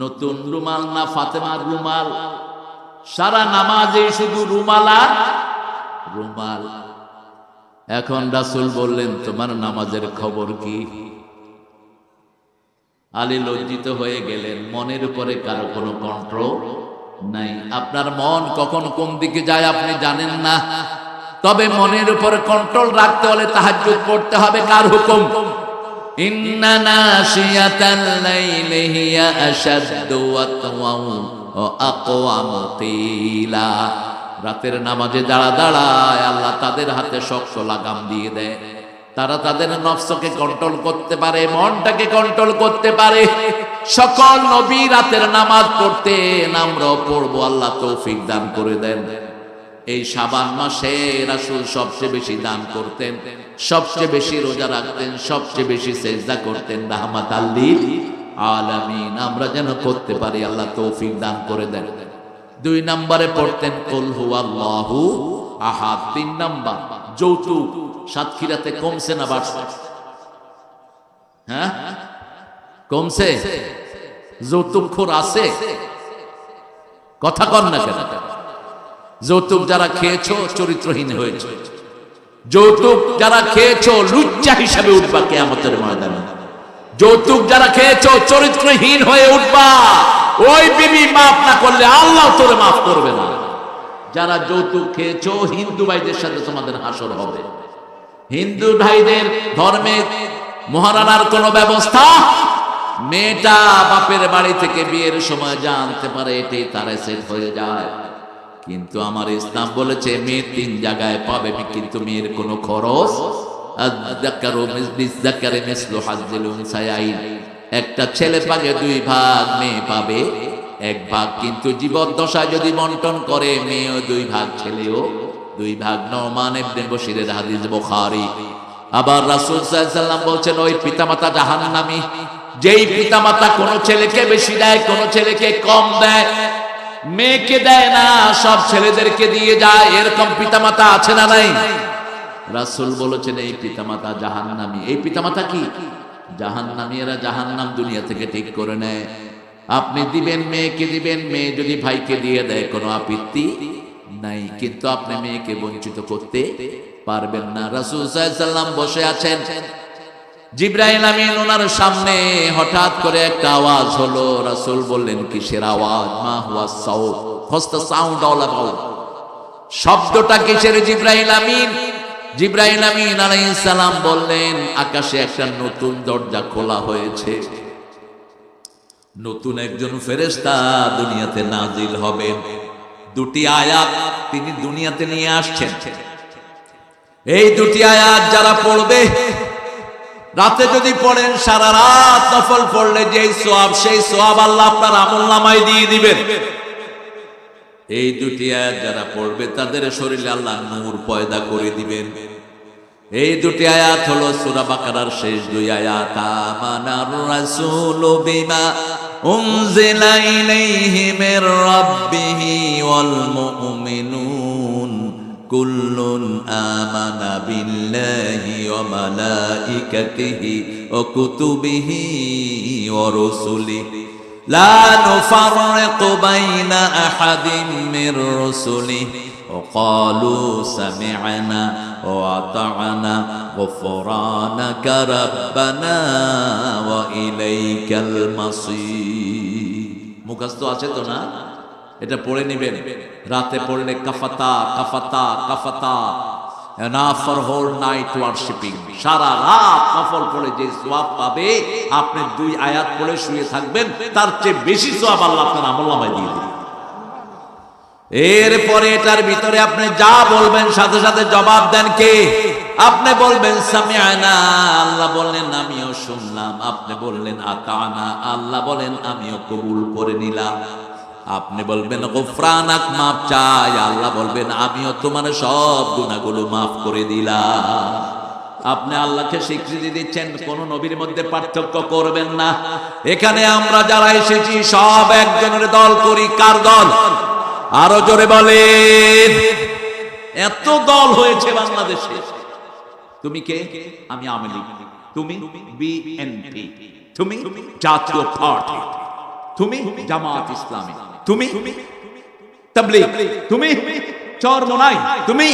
নতুন রুমাল না ফাতেমার রুমাল? সারা নামাজে শুধু রুমাল আর রুমাল। এখন রাসূল বললেন, তোমার নামাজের খবর কি? আলী লজ্জিত হয়ে গেলেন, মনের উপরে কারো কোনো কন্ট্রোল নাই। আপনার মন কখন কোন দিকে যায় আপনি জানেন না, তবে মনের উপরে কন্ট্রোল রাখতে হলে তাহাজ্জুদ পড়তে হবে। কার হুকুম? ইন্না নাশিয়াতাল লাইলি হিয়া আশাদ্দু ওয়াতওয়াউ ওয়া আকওয়ামু কিলা। রাতের নামাজে দাঁড়ায় আল্লাহ তাদের হাতে শক্ত লাগাম দিয়ে দেয়। তারা তাদের নফসকে কন্ট্রোল করতে পারে, মনটাকে কন্ট্রোল করতে পারে। সকল নবী রাতের নামাজ পড়তেন, আমরাও পড়বো, আল্লাহ তৌফিক দান করে দেন। এই শাবান মাসে রাসূল সবচেয়ে বেশি দান করতেন, সবচেয়ে বেশি রোজা রাখতেন, সবচেয়ে বেশি সেজদা করতেন রাহমাতাল লিল আলামিন। আমরা যেন করতে পারি, আল্লাহ তৌফিক দান করে দেন। 2 নম্বরে পড়তেন কুল হুয়াল্লাহু আহাদ। 3 নম্বর যৌতুক সাতক্ষীরাতে কমছে না বাড়ছে? হ্যাঁ কমছে? যৌতুকখোর আছে? কথা কন না কেন? যৌতুক যারা খেয়েছো চরিত্রহীন হয়েছে। যৌতুক যারা খেয়েছো লুচ্চা হিসাবে উঠবা কিয়ামতের ময়দানে। যৌতুক যারা খেয়েছো চরিত্রহীন হয়ে উঠবা। ওই বিবি মাফ না করলে আল্লাহ তোরে মাফ করবে না। যারা যৌতুক খেয়েছো হিন্দু ভাইদের সাথে তোমাদের হাসর হবে। হিন্দু ভাইদের ধর্মে মহারানার কোন ব্যবস্থা? মেয়েটা বাপের বাড়ি থেকে বিয়ের সময় জানতে পারে, এটাই তার সেট হয়ে যায়। কিন্তু আমার ইসলাম বলেছে মেয়ে 3 জায়গায় পাবে, কিন্তু মেয়ের কোনো খরচ। একটা ছেলে পাবে 2 ভাগ, মেয়ে পাবে 1 ভাগ। কিন্তু জীবদ্দশায় যদি বন্টন করে মেয়েও 2 ভাগ, ছেলেও 2 ভাগ। নোমান ইবনে বশিরের হাদিস, বুখারী। আবার রাসূল সাল্লাল্লাহু আলাইহি ওয়াসাল্লাম বলছেন ওই পিতামাতা জাহান্নামী, যেই পিতামাতা কোন ছেলেকে বেশি দেয়, কোন ছেলেকে কম দেয়, মেয়েকে দেয় না, সব ছেলেদেরকে দিয়ে যায়, এরকম পিতামাতা আছে না নাই? রাসূল বলেছেন এই পিতামাতা জাহান্নামী। এই পিতামাতা কি? জাহান্নামী। এরা জাহান্নাম দুনিয়া থেকে ঠিক করে নেয়। আপনি দিবেন, মেয়েকে দিবেন, মেয়ে যদি ভাইকে দিয়ে দেয় কোনো আপত্তি নাই, কিন্তু আপনি মেয়েকে বঞ্চিত করতে পারবেন না। রাসূল সাল্লাল্লাহু আলাইহি ওয়াসাল্লাম বসে আছেন, জিবরাইল আমিন ওনার সামনে, হঠাৎ করে একটা আওয়াজ হলো। রাসূল বললেন কিসের আওয়াজ? মা হুয়া sound, what's the sound all about? শব্দটা কিসের? জিবরাইল আমিন আলাইহিস সালাম বললেন আকাশে একটা নতুন দরজা খোলা হয়েছে, নতুন একজন ফেরেশতা দুনিয়াতে নাজিল হবেন। 2টি আয়াত তিনি দুনিয়াতে নিয়ে আসছেন। এই 2টি আয়াত যারা পড়বে রাতে যদি পড়েন সারা রাত নফল পড়লে যেই সওয়াব সেই সওয়াব আল্লাহ আপনার আমলনামায় দিয়ে দিবেন। এই দুটি আয়াত যারা পড়বে তাদের শরীরে আল্লাহ নূর পয়দা করে দিবেন। এই দুটি আয়াত হলো সূরা বাকারার শেষ দুই আয়াত। আমানার রাসূলু বিমা উনজিলা ইলাইহি মির রাব্বিহি ওয়াল মুমিনুন কুল্লুন আমানা বিল্লাহি ওয়া মালাইকাতিহি ওয়া কুতুবিহি ওয়া রুসুলিহি লা নুফাররিকু বাইনা আহাদিন মির রুসুলিহি وقالوا سمعنا وأطعنا غفرانك ربنا وإليك المصير। মুখস্থ আছে তো না? এটা পড়ে নেবেন। রাতে পড়লে কাফাতা কাফাতা কাফাতা, enough for whole night worshiping। সারা রাত নফল পড়ে যে সওয়াব পাবে, আপনি দুই আয়াত পড়ে শুয়ে থাকবেন, তার চেয়ে বেশি সওয়াব আল্লাহ আপনার আমলনামায় দিয়ে দিবেন। এরপরে এটার ভিতরে আপনি যা বলবেন সাথে সাথে জবাব দেন কে? আপনি বলবেন সামিআনা, আল্লাহ বললেন আমিও শুনলাম। আপনি বললেন আতানা, আল্লাহ বলেন আমিও কবুল করে নিলাম। আপনি বলবেন গফরানাক, মাফ চাই, আল্লাহ বলবেন আমিও তোমার সব গুনাহগুলো মাফ করে দিলাম। আপনি আল্লাহকে স্বীকৃতি দিচ্ছেন, কোন নবীর মধ্যে পার্থক্য করবেন না। এখানে আমরা যারা এসেছি সব একজনের দল করি। কার দল? আরো জোরে বলেন। এত দল হয়েছে বাংলাদেশে। তুমি কে? আমি আওয়ামী লীগ। তুমি বিএনপি। তুমি জাতীয় পার্টি। তুমি জামাত ইসলামী। তুমি তাবলীগ। তুমি চরমোনাই। তুমি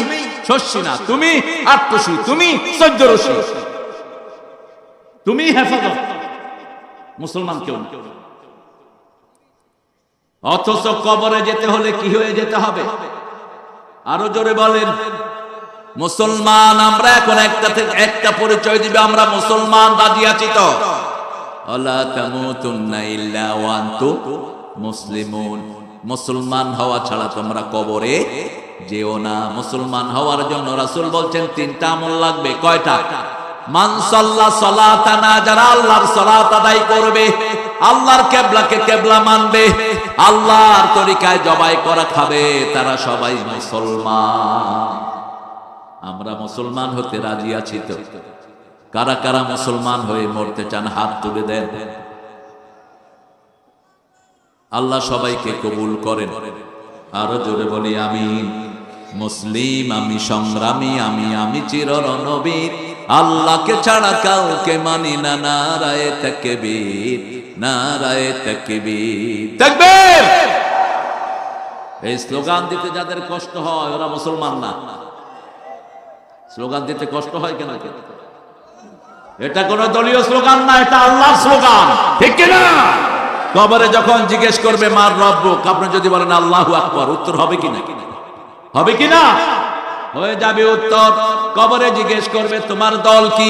শর্ষিনা। তুমি আট্টশী। তুমি চৌদ্দরশী। তুমি হেফাজত। মুসলমান কেউ না। অথচ কবরে যেতে হলে কি হয়ে যেতে হবে? আরো জোরে বলেন। মুসলমান আমরা। এখন একটা থেকে একটা পরিচয় দিবে, আমরা মুসলমান। রাজি আছি তো? ওয়ালা তামুতুন্না ইল্লা ওয়া আনতুম মুসলিমুন। মুসলমান হওয়া ছাড়া তোমরা কবরে যেও না। মুসলমান হওয়ার জন্য রাসূল বলছেন তিনটা আমল লাগবে। কয়টা? মান সাল্লা সালাতানা, যারা আল্লাহর সালাত আদায় করবে, আল্লাহর কিবলাকে কিবলা মানবে, আল্লাহর তরিকায় জবাই করা খাবে, তারা সবাই মুসলমান। আমরা মুসলমান হতে রাজি আছি তো? কারা কারা মুসলমান হয়ে মরতে চান হাত তুলে দেন। আল্লাহ সবাইকে কবুল করেন। আরো জোরে বলি আমিন। মুসলিম আমি, সংগ্রামী আমি, আমি চিররণবীর, আল্লাহকে ছাড়া কাউকে মানি না। নারায়ে তাকবীর, নারায়ে তাকবীর, তাকবীর। এই স্লোগান দিতে যাদের কষ্ট হয় ওরা মুসলমান না। স্লোগান দিতে কষ্ট হয় কেন? এটা কোন দলীয় স্লোগান না, এটা আল্লাহর স্লোগান, ঠিক কিনা? কবরে যখন জিজ্ঞেস করবে মার রব্বুক, আপনি যদি বলেন আল্লাহু আকবার, উত্তর হবে কিনা? হবে কিনা? হয়ে যাবে উত্তর। কবরে জিজ্ঞেস করবে তোমার দল কি,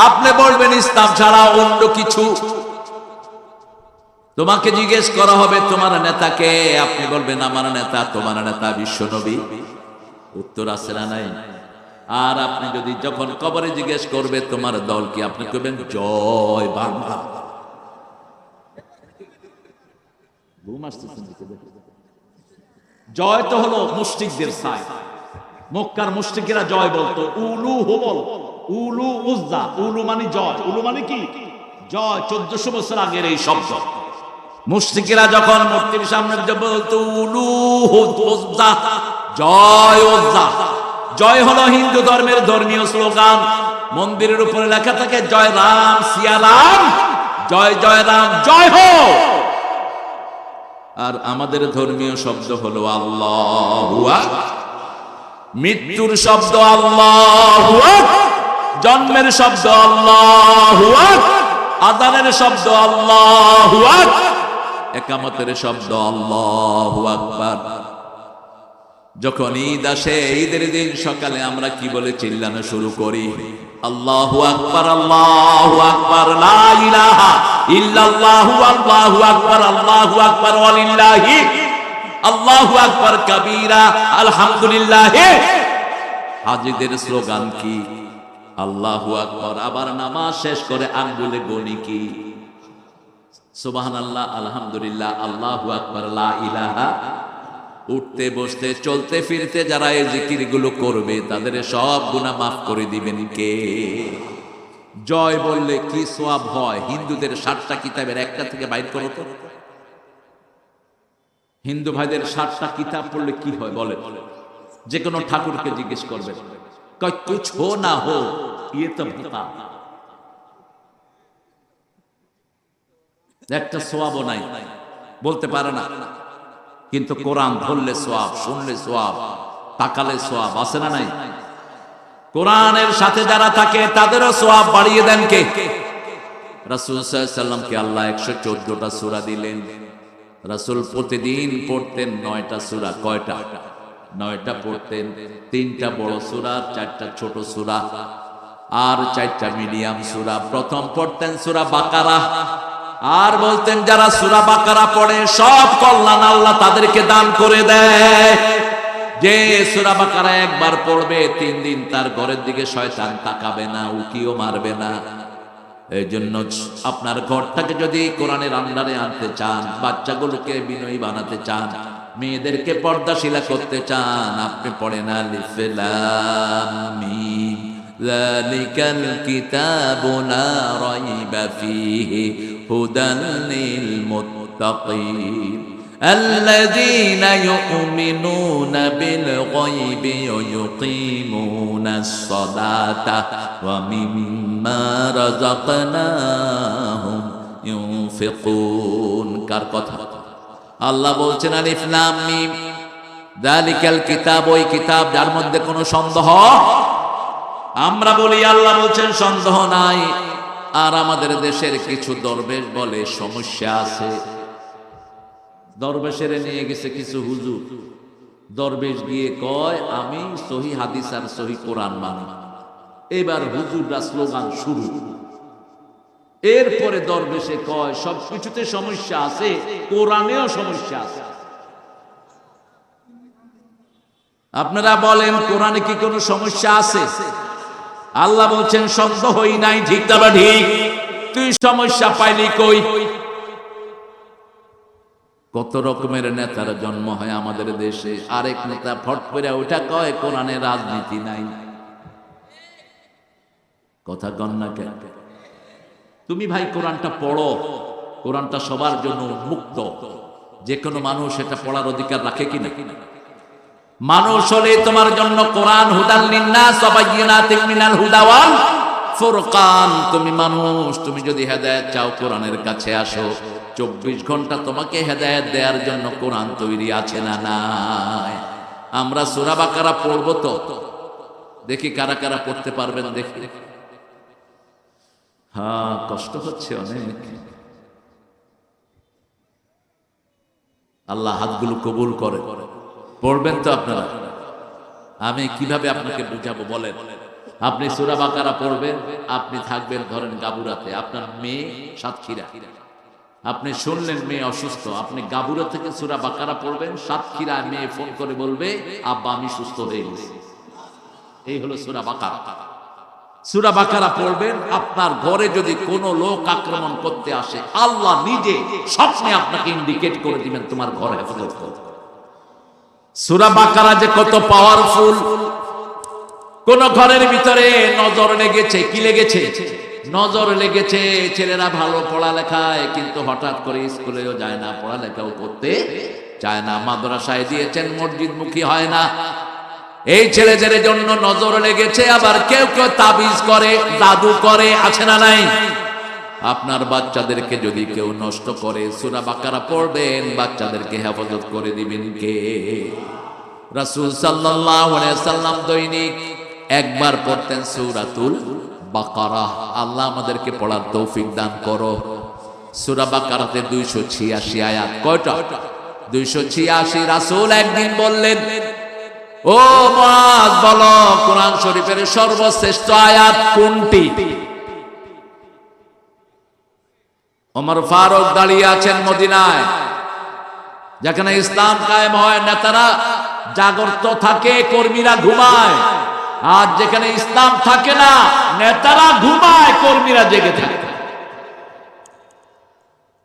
আপনি বলবেন ইসলাম ছাড়া অন্য কিছু। তোমাকে জিজ্ঞেস করা হবে তোমার নেতাকে, আপনি বলবেন আমার নেতা, তোমার নেতা বিশ্বনবী। উত্তর আছে না নাই? আর আপনি যদি যখন কবরে জিজ্ঞেস করবে তোমার দল কি, আপনি কইবেন জয় বাংলা। জয় তো হলো মুশরিকদের সাই। মক্কার মুশরিকেরা জয় বলতো। উলু হুবল, উলু উজ্জা। উলু মানে জয়, উলু মানে কি? জয়। 1400 বছর আগের এই শব্দ। মুশরিকেরা যখন মূর্তির সামনে বলতো উলু উজ্জা, জয় উজ্জা। জয় হলো হিন্দু ধর্মের ধর্মীয় স্লোগান। মন্দিরের উপরে লেখা থাকে জয় রাম সিয়া রাম, জয় জয় রাম, জয় হো। আর আমাদের ধর্মীয় শব্দ হলো আল্লাহু আকবার। মৃত্যুর শব্দ আল্লাহু আকবার, জন্মের শব্দ আল্লাহু আকবার, আযানের শব্দ আল্লাহু আকবার, ইকামতের শব্দ আল্লাহু আকবার। যখন ঈদ আসে, ঈদের দিন সকালে আমরা কি বলে চিল্লানো শুরু করি? আল্লাহু আকবার, আল্লাহু আকবার, লা ইলাহা ইল্লাল্লাহু, আল্লাহু আকবার, আল্লাহু আকবার ওয়ালিল্লাহি, আল্লাহু আকবার কাবীরা, আলহামদুলিল্লাহ। হাজীদের স্লোগান কি? আল্লাহু আকবার, আবার নামাজ শেষ করে আঙ্গুলে গনি কি সুবহানাল্লাহ, আলহামদুলিল্লাহ, আল্লাহু আকবার, লা ইলাহা। উঠতে বসতে চলতে ফিরতে যারা এই জিকিরগুলো করবে তাদের সব গুনাহ মাফ করে দিবেন কে? জয় বললে কি সওয়াব হয়? হিন্দুদের 60টা কিতাবের একটা থেকে বাইর করো তো। হিন্দু ভাইদের 60টা কিতাব পড়লে কি হয় বলে? যে কোনো ঠাকুরকে জিজ্ঞেস করবেন, কয় কুছ হো না হো ইয়ে তো বতা, একটা সওয়াবও নাই, বলতে পারে না। কিন্তু কোরআন ধরলে সওয়াব, শুনলে সওয়াব, তাকালে সওয়াব, আছে না নাই? কোরআনের সাথে যারা থাকে তাদেরও সওয়াব বাড়িয়ে দেন কে? রাসূল সাল্লাল্লাহু আলাইহি সাল্লামকে আল্লাহ 114টা সূরা দিলেন। রাসূল প্রতিদিন পড়তেন 9টা সূরা। কয়টা? 9টা পড়তেন। 3টা বড় সূরা, 4টা ছোট সূরা, আর 4টা মিডিয়াম সূরা। প্রথম পড়তেন সূরা বাকারা, আর বলতেন যারা সূরা বাকারা পড়ে সব কল্যাণ আল্লাহ তাদেরকে দান করে দেয়। যে সূরা বাকারা একবার পড়বে 3 দিন তার ঘরের দিকে শয়তান তাকাবে না, উকিও মারবে না। এই জন্য আপনার ঘরটাকে যদি কোরআনের আন্ডারে আনতে চান, বাচ্চাগুলোকে বিনয়ী বানাতে চান, মেয়েদেরকে পর্দাশীলা করতে চান, আপনি পড়েন আলিফ লাম মিম যালিকাল কিতাবু লা রাইবা ফীহি হুদাল লিল মুত্তাকিন الذين يؤمنون بالغيب ويقيمون الصلاة ومما رزقناهم ينفقون। কার কথা? আল্লাহ বলছেন আলিফ লাম মিম যালিকাল কিতাব, ওই কিতাব যার মধ্যে কোনো সন্দেহ, আমরা বলি আল্লাহ বলছেন সন্দেহ নাই। আর আমাদের দেশের কিছু দরবেশ বলে সমস্যা আছে। দরবেশেরে নিয়ে গেছে কিছু হুজুর, দরবেশ গিয়ে কয় আমি সহি হাদিস আর সহি কোরআন মানি। এবার হুজুররা স্লোগান শুরু। এরপরে দরবেশে কয় সব কিছুতে সমস্যা আছে, কোরআনেও সমস্যা আছে। আপনারা বলেন কোরআনে কি কোনো সমস্যা আছে? আল্লাহ বলছেন সন্দেহই নাই, ঠিক তবে ঠিক। তুই সমস্যা পাইলি কই? কত রকমের নেতার জন্ম হয় আমাদের দেশে। আরেক নেতা ফট করে ওইটা কয় কোরআনে রাজনীতি নাই। কথা কন না কেন? তুমি ভাই কোরআনটা পড়ো, কোরআনটা সবার জন্য উন্মুক্ত। যে কোনো মানুষ এটা পড়ার অধিকার রাখে কিনা? মানুষ হলে তোমার জন্য কোরআন হুদাল লিন্নাস ওয়া বায়িনাতিন মিনাল হুদা ওয়াল ফুরকান। তুমি মানুষ, তুমি যদি হেদায়েত চাও কোরআনের কাছে আসো। 24 ঘন্টা তোমাকে হেদায়েত দেওয়ার জন্য কোরআন তৈরি আছে না নাই? আমরা সূরা বাকারা পড়ব তো, দেখি কারা কারা পড়তে পারবেন দেখি। হ্যাঁ, কষ্ট হচ্ছে অনেক। আল্লাহ হাতগুলো কবুল করে। পড়বেন তো আপনারা? আমি কিভাবে আপনাকে বুঝাবো বলেন? আপনি সূরা বাকারা পড়বেন, আপনি থাকবেন ধরেন গাবুরাতে, আপনার মেয়ে সাতক্ষীরা। আপনি শুনলেন মেয়ে অসুস্থ, আপনি গাবুরা থেকে সূরা বাকারা পড়বেন, সাতক্ষীরা মেয়ে ফোন করে বলবে আব্বা আমি সুস্থ হয়ে গেছি। এই হলো সূরা বাকারা। সূরা বাকারা পড়বেন, আপনার ঘরে যদি কোনো লোক আক্রমণ করতে আসে আল্লাহ নিজে স্বপ্নে আপনাকে ইন্ডিকেট করে দিবেন তোমার ঘর হেফাজত করো। সূরা বাকারা যে কত পাওয়ারফুল। কোন ঘরের ভিতরে নজর লেগেছে, কি লেগেছে? নজর লেগেছে। ছেলেরা ভালো পড়ালেখায়, কিন্তু হঠাৎ করে স্কুলেও যায় না, পড়ালেখাও করতে চায় না, মাদ্রাসায় দিয়েছেন মসজিদমুখী হয় না। এই ছেলেদের জন্য নজর লেগেছে। আবার কেউ কেউ তাবিজ করে, জাদু করে, আছে না নাই? আপনার বাচ্চাদেরকে যদি কেউ নষ্ট করে সূরা বাকারা পড়বেন, বাচ্চাদেরকে হেফাজত করে দিবেন কে? রাসূল সাল্লাল্লাহু আলাইহি সাল্লাম দৈনিক একবার পড়তেন সূরাতুল বাকারা। আল্লাহ আমাদেরকে পড়ার তৌফিক দান করো। সূরা বাকারাতে 286 আয়াত। কয়টা? 286। রাসূল একদিন বললেন, ও মুআজ বলো কোরআন শরীফের সর্বশ্রেষ্ঠ আয়াত কোনটি? ওমর ফারুক দাঁড়িয়ে আছেন মদিনায়, যেখানে ইসলাম কায়েম হয়, নেতারা জাগ্রত থাকে, কর্মীরা ঘুমায়। আর যেখানে ইসলাম থাকে না, নেতারা ঘুমায়, কর্মীরা জেগে থাকে।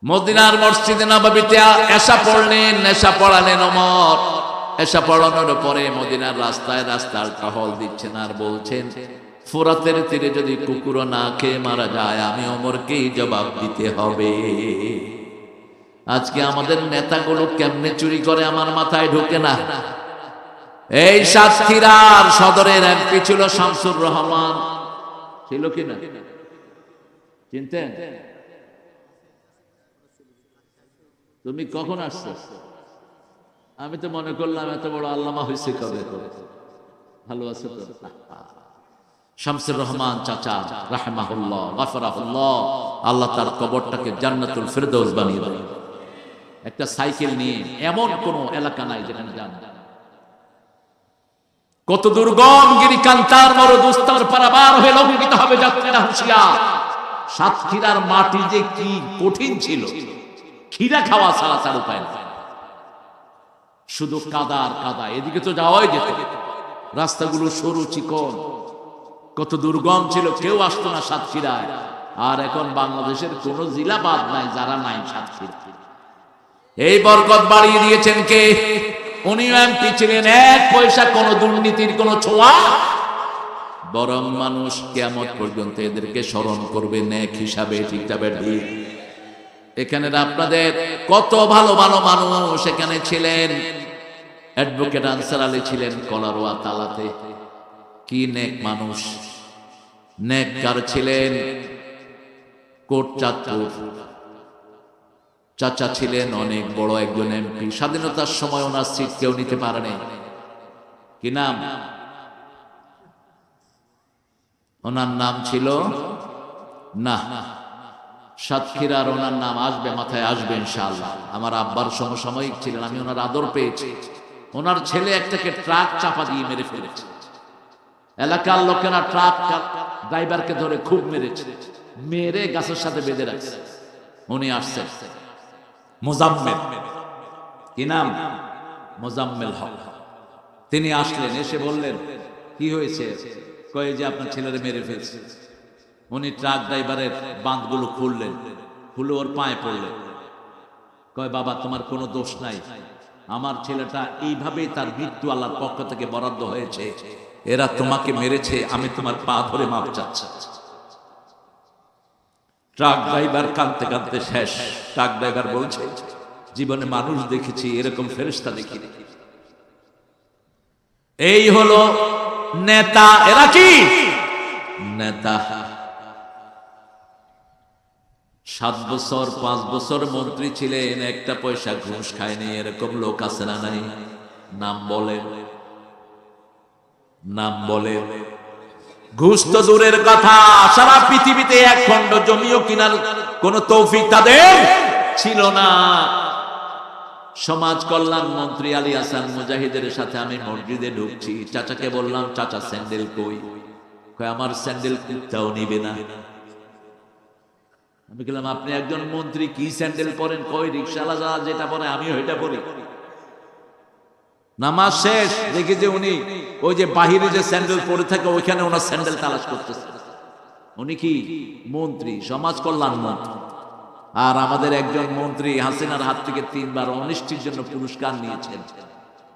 মদিনার মসজিদে নববীতে এশা পড়লেন, এশা পড়ালেন ওমর। এশা পড়ানোর পরে মদিনার রাস্তায় রাস্তায় টহল দিচ্ছেন আর বলছেন, ফোরাতের তীরে যদি কুকুরও না খেয়ে মারা যায়, আমি ওমরকেই জবাব দিতে হবে। আজকে আমাদের নেতাগুলো কেমনে চুরি করে আমার মাথায় ঢোকে না। এই সাতক্ষীরার সদরের এমপি ছিল শামসুর রহমান, ছিল কিনা চিনতেন? তুমি কখন আসছো? আমি তো মনে করলাম এত বড় আল্লামা হয়েছে কবে। ভালো আছো তো? শামসুর রহমান চাচা রাহমাহুল্লাহ গাফরাহুল্লাহ, আল্লাহ তার কবরটাকে জান্নাতুল ফিরদৌস বানিয়ে দেয়। একটা সাইকেল নিয়ে এমন কোন এলাকা নাই যেখানে যান। কত দুর্গম গিরিকান্তার মরুদুস্তর পারাবার হয়ে লঙ্ঘিত হবে যাত্রীরা হুঁশিয়ার। সাতক্ষীরার মাটি যে কি কঠিন ছিল, খিরা খাওয়া ছাড়া তার উপায় নেই। শুধু কাদা আর কাদা, এদিকে তো যাওয়াই যেত। রাস্তাগুলো সরু চিকন, কত দুর্গম ছিল, কেউ আসতো না সাতক্ষীরায়। আর এখন বাংলাদেশের কোন জেলা বাদ নাই যারা নাই সাতক্ষীরা। এই বরকত বাড়িয়ে দিয়েছেন কে? উনিও এমপি ছিলেন, এক পয়সা কোন দুর্নীতির কোন ছোঁয়া। বরং মানুষ কিয়ামত পর্যন্ত এদেরকে স্মরণ করবে নেক হিসাবে। ঠিক তবে ঠিক। এখানে আপনাদের কত ভালো ভালো মানুষ এখানে ছিলেন। অ্যাডভোকেট আনসার আলী ছিলেন কলারোয়া তালাতে, কি নেক মানুষ, নেককার ছিলেন। কোট চাঁদপুর চাচা ছিলেন অনেক বড় একজন এমপি। স্বাধীনতার সময় ওনার সিট কেউ নিতে পারেনি। কি নাম? ওনার নাম ছিল না, সাতক্ষীরার ওনার নাম আসবে, মাথায় আসবে ইনশাআল্লাহ। আমার আব্বার সমসাময়িক ছিলেন, আমি ওনার আদর পেয়েছি। ওনার ছেলে একটাকে ট্রাক চাপা দিয়ে মেরে ফেলেছে। এলাকার লোকেরা ট্রাক ড্রাইভারকে ধরে খুব মেরেছে, মেরে গাছের সাথে বেঁধে রাখছে। উনি আসছেন, মোজাম্মেল, কি নাম? মোজাম্মেল হক। তিনি আসলেন, এসে বললেন কি হয়েছে? কয়ে যে আপনার ছেলেরে মেরে ফেলছে। উনি ট্রাক ড্রাইভারের বাঁধগুলো খুললেন, খুলে ওর পায়ে পড়লেন। কয় বাবা তোমার কোনো দোষ নাই, আমার ছেলেটা এইভাবেই তার মৃত্যু আল্লাহর পক্ষ থেকে বরাদ্দ হয়েছে। এরা তোমাকে মেরেছে, আমি তোমার পা ধরে মাপ চাচ্ছি। ট্রাক ড্রাইভার কাঁদতে কাঁদতে শেষ। ট্রাক ড্রাইভার বলছে জীবনে মানুষ দেখেছি, এরকম ফেরেশতা দেখিনি। এই হলো নেতা। এরা কি নেতা? 7 বছর 5 বছর মন্ত্রী ছিলেন, একটা পয়সা ঘুষ খায়নি। এরকম লোক আছে না নাই? নাম বলেন, নাম বলেন। ঘুষ তো দূরের কথা, সারা পৃথিবীতে এক খণ্ড জমিও কিনার কোন তৌফিক তাদের ছিল না। সমাজ কল্যাণ মন্ত্রী আলী হাসান মুজাহিদের সাথে আমি মসজিদে ঢুকছি। চাচাকে বললাম চাচা স্যান্ডেল কই? কয় আমার স্যান্ডেল কুত্তাও নিবে না। আমি বললাম আপনি একজন মন্ত্রী, কি স্যান্ডেল পরেন? কয় রিকশাওয়ালা যেটা পরে আমিও এটা পরি। নামাজ শেষ দেখি যে উনি ওই যে বাহিরে যে স্যান্ডেল পরে থাকে ওইখানে ওনার স্যান্ডেল তালাশ করতেছে। উনি কি মন্ত্রী, সমাজ কল্যাণ মন্ত্রী। আর আমাদের একজন মন্ত্রী হাসিনার হাত থেকে 3 বার অনিষ্টির জন্য পুরস্কার নিয়েছেন।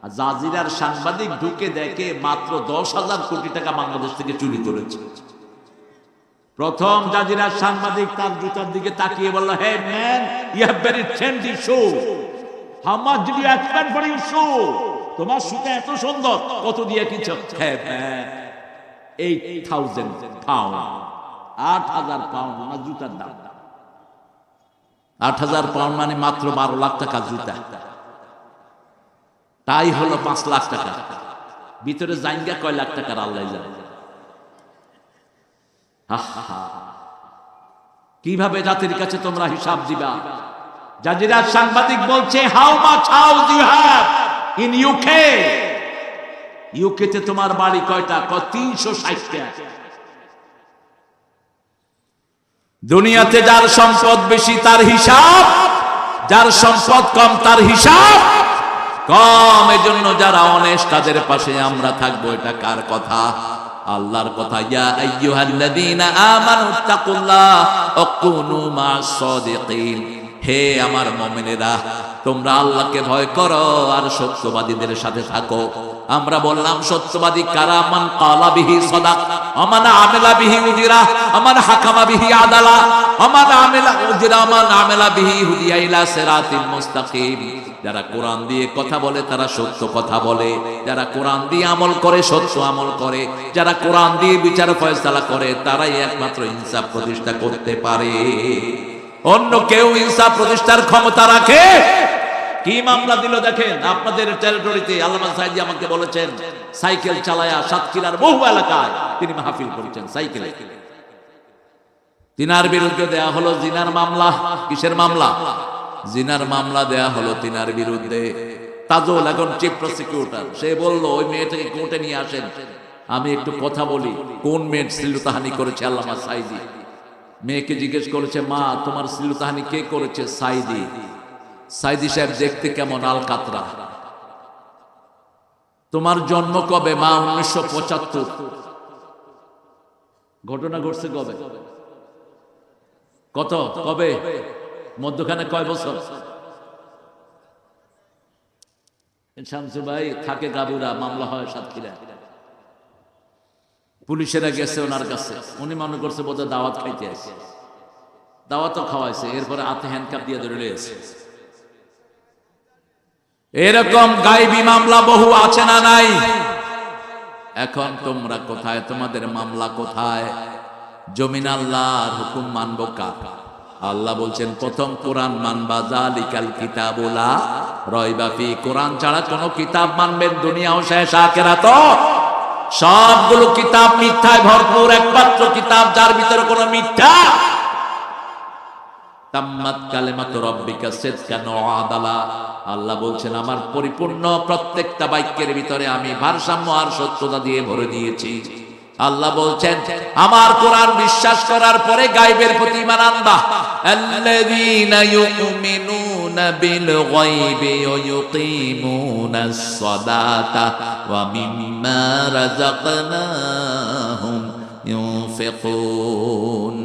আর জাজিরার সাংবাদিক ঢুকে দেখে মাত্র 10,000 কোটি টাকা বাংলাদেশ থেকে চুরি করেছে। প্রথম জাজিরার সাংবাদিক তার জুতার দিকে তাকিয়ে বলল, hey man, you have very trendy shoe. How much did you expend for your shoe? তোমার শুটা এত সুন্দর, কত দিয়ে কিনছো? হ্যাঁ 8,000 পাউন্ড। 8,000 পাউন্ড আমার জুতার দাম। 8,000 পাউন্ড মানে মাত্র 12 লাখ টাকা জুতা। তাই হলো 5 লাখ টাকা। ভিতরে জাইঙ্গা কয় লাখ টাকার আল্লাহ জানে। কিভাবে জাতির কাছে তোমরা হিসাব দিবা? জাজিরার সাংবাদিক বলছে, how much house you have in UK? UK তে তোমার বাড়ি কয়টা? 360টা। দুনিয়াতে যার সম্পদ বেশি তার হিসাব, যার সম্পদ কম তার হিসাব কম। এজন্য যারা অনেস্ট তাদের পাশে আমরা থাকবো। এটা কার কথা? আল্লাহর কথা, ইয়া আইয়ুহাল্লাযীনা আমানুত্তাকুল্লাহ ওয়া কুনু মা'আস সাদিকিন, হে আমার মুমিনেরা তোমরা আল্লাহকে ভয় করো আর সত্যবাদীদের সাথে থাকো। আমরা বললাম সত্যবাদী কারা? মান ক্বালা বিহি সাদাক, আমান আমিলা বিহি উজিরা, আমান হাকামা বিহি আদালা, আমান আমিলা উজিরা, আমান আমিলা বিহি হুদিয়া ইলা সিরাতিল মুস্তাকিম। যারা কোরআন দিয়ে কথা বলে তারা সত্য কথা বলে, যারা কোরআন দিয়ে আমল করে সত্য আমল করে, যারা কোরআন দিয়ে বিচার ফয়সালা করে তারাই একমাত্র ইনসাফ প্রতিষ্ঠা করতে পারে। অন্য কেউ ইনসাফ প্রতিষ্ঠার ক্ষমতা রাখে? কি মামলা দিল দেখেন আপনাদের টেরিটরিতে। আল্লামা সাইদি আমাকে বলেছেন সাইকেল চালায়া সাতক্ষীরার বহু এলাকায় তিনি মাহফিল করেছেন সাইকেলে। তিনার বিরুদ্ধে দেয়া হলো জিনার মামলা। কিসের মামলা? জিনার মামলা দেয়া হলো তিনার বিরুদ্ধে। তাজুল এখন চিফ প্রসিকিউটর, সে বলল ওই মেয়েটাকে কোর্টে নিয়ে আসেন, আমি একটু কথা বলি। কোন মেয়ে শ্লীলতাহানি করেছে? আল্লামা সাইদি। মেয়েকে জিজ্ঞেস করেছে, মা তোমার শ্লীলতাহানি কে করেছে? সাইদি। সাইদি সাহেব দেখতে কেমন? আলকাতরা। তোমার জন্ম কবে? মা 1975। ঘটনা ঘটছে কবে? কত কবে? মধ্যখানে কয় বছর? শামসু ভাই থাকে গাবুরা, মামলা হয় সাতক্ষীরা। পুলিশেরা গেছে ওনার কাছে, উনি মনে করছে বোধহয় দাওয়াত খাইতে আছে, দাওয়াতও খাওয়াইছে, এরপরে হাতে হ্যান্ডকাপ দিয়ে ধরে রয়েছে। এরকম গায়েবী মামলা বহু আছে না নাই? এখন তোমরা কোথায়? তোমাদের মামলা কোথায়? জমিন আল্লাহর হুকুম মানবো কার? আল্লাহ বলছেন প্রথম কোরআন মানবা, যালিকাল কিতাবু লা রাইবা ফি। কোরআন ছাড়া কোন কিতাব মানবেন দুনিয়াও শেষ আখিরাতও। সবগুলো কিতাব মিথ্যায় ভরপুর, একমাত্র কিতাব যার ভিতরে কোনো মিথ্যা। তাম্মাত কালিমাতু রাব্বিকা সিদকান ওয়া আদালা। আল্লাহ বলছেন আমার পরিপূর্ণ প্রত্যেকটা বাক্যের ভিতরে আমি ভারসাম্য আর সত্যতা দিয়ে ভরে দিয়েছি। আল্লাহ বলছেন আমার কোরআন বিশ্বাস করার পরে গায়বের প্রতি ঈমান আনবা। আল্লাযীনা ইউমিনুনা বিল গায়বি ওয়া ইউকিমুনাস সালাতা ওয়া মিম্মা রাযাকনাহুম ইউনফিকুন।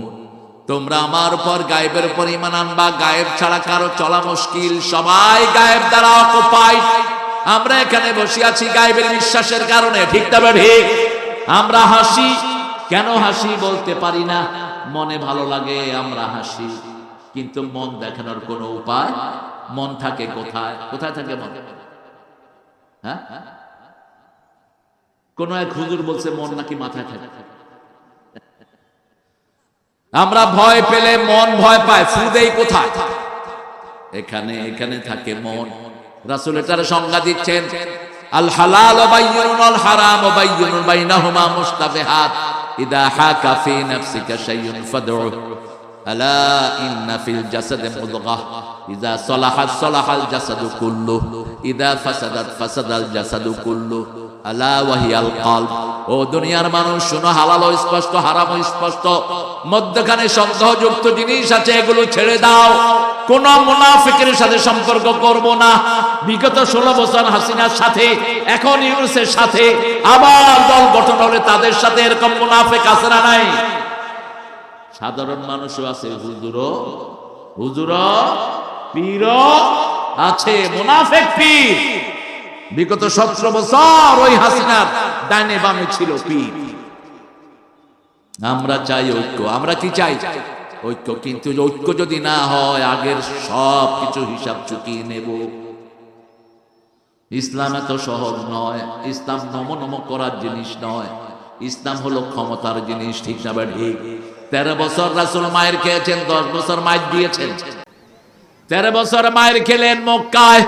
তোমরা আমার উপর গায়েবের উপর ঈমান আনবা। গায়েব ছাড়া কারো চলা মুশকিল, সবাই গায়েব দ্বারা অকুপাইড। আমরা এখানে বসে আছি গায়েবের বিশ্বাসের কারণে, ঠিক না ঠিক? আমরা হাসি, কেন হাসি বলতে পারি না, মনে ভালো লাগে আমরা হাসি, কিন্তু মন দেখানোর কোনো উপায়? মন থাকে কোথায়? কোথায় থাকে মন? হ্যাঁ, কোন এক হুজুর বলছে মন নাকি মাথায় থাকে। আমরা ভয় পেলে মন ভয় পায়, ফু দেই কোথায়? এখানে, এখানে থাকে মন। রাসূল এটার সংজ্ঞা দিচ্ছেন, আল হালাল বায়্যিনুন আল হারাম বায়্যিনুন বাইনাহুমা মুশতাবিহাত ইদা হাকা ফি নাফসিকা শাইউন ফাদউ আলা ইন্না ফিল জাসাদি মুদগাহ ইদা সালাহাত সালাহাল জাসাদু কুল্লুহু ইদা ফাসাদাত ফাসাদাল জাসাদু কুল্লুহু আলা ওয়াহিয়াল কলব। ও দুনিয়ার মানুষ শোনো, হালাল ও স্পষ্ট, হারাম ও স্পষ্ট, মধ্যখানে সন্দেহযুক্ত জিনিস আছে, এগুলো ছেড়ে দাও। কোন মুনাফিকের সাথে সম্পর্ক করব না। বিগত 16 বছর হাসিনার সাথে, এখন ইউনূসের সাথে, আবার দল গঠন হলে তাদের সাথে এরকম মুনাফিক আছে না নাই? সাধারণ মানুষও আছে, হুজুর পীর আছে, মুনাফিক পীর। বিগত 17 বছর ওই হাসিনার ডাইনে বামে ছিল পীর। আমরা চাই ঐক্য। আমরা কি চাই? ঐক্য। কিন্তু ঐক্য যদি না হয় আগের সব কিছু হিসাব চুকিয়ে নেব। ইসলাম এত সহজ নয়। ইসলাম নম করার জিনিস নয়। ইসলাম হলো ক্ষমতার জিনিস, ঠিক না ঠিক? 13 বছর রাসূল মায়ের খেয়েছেন, 10 বছর মায়ের দিয়েছেন। 13 বছর মায়ের খেলেন মক্কায়।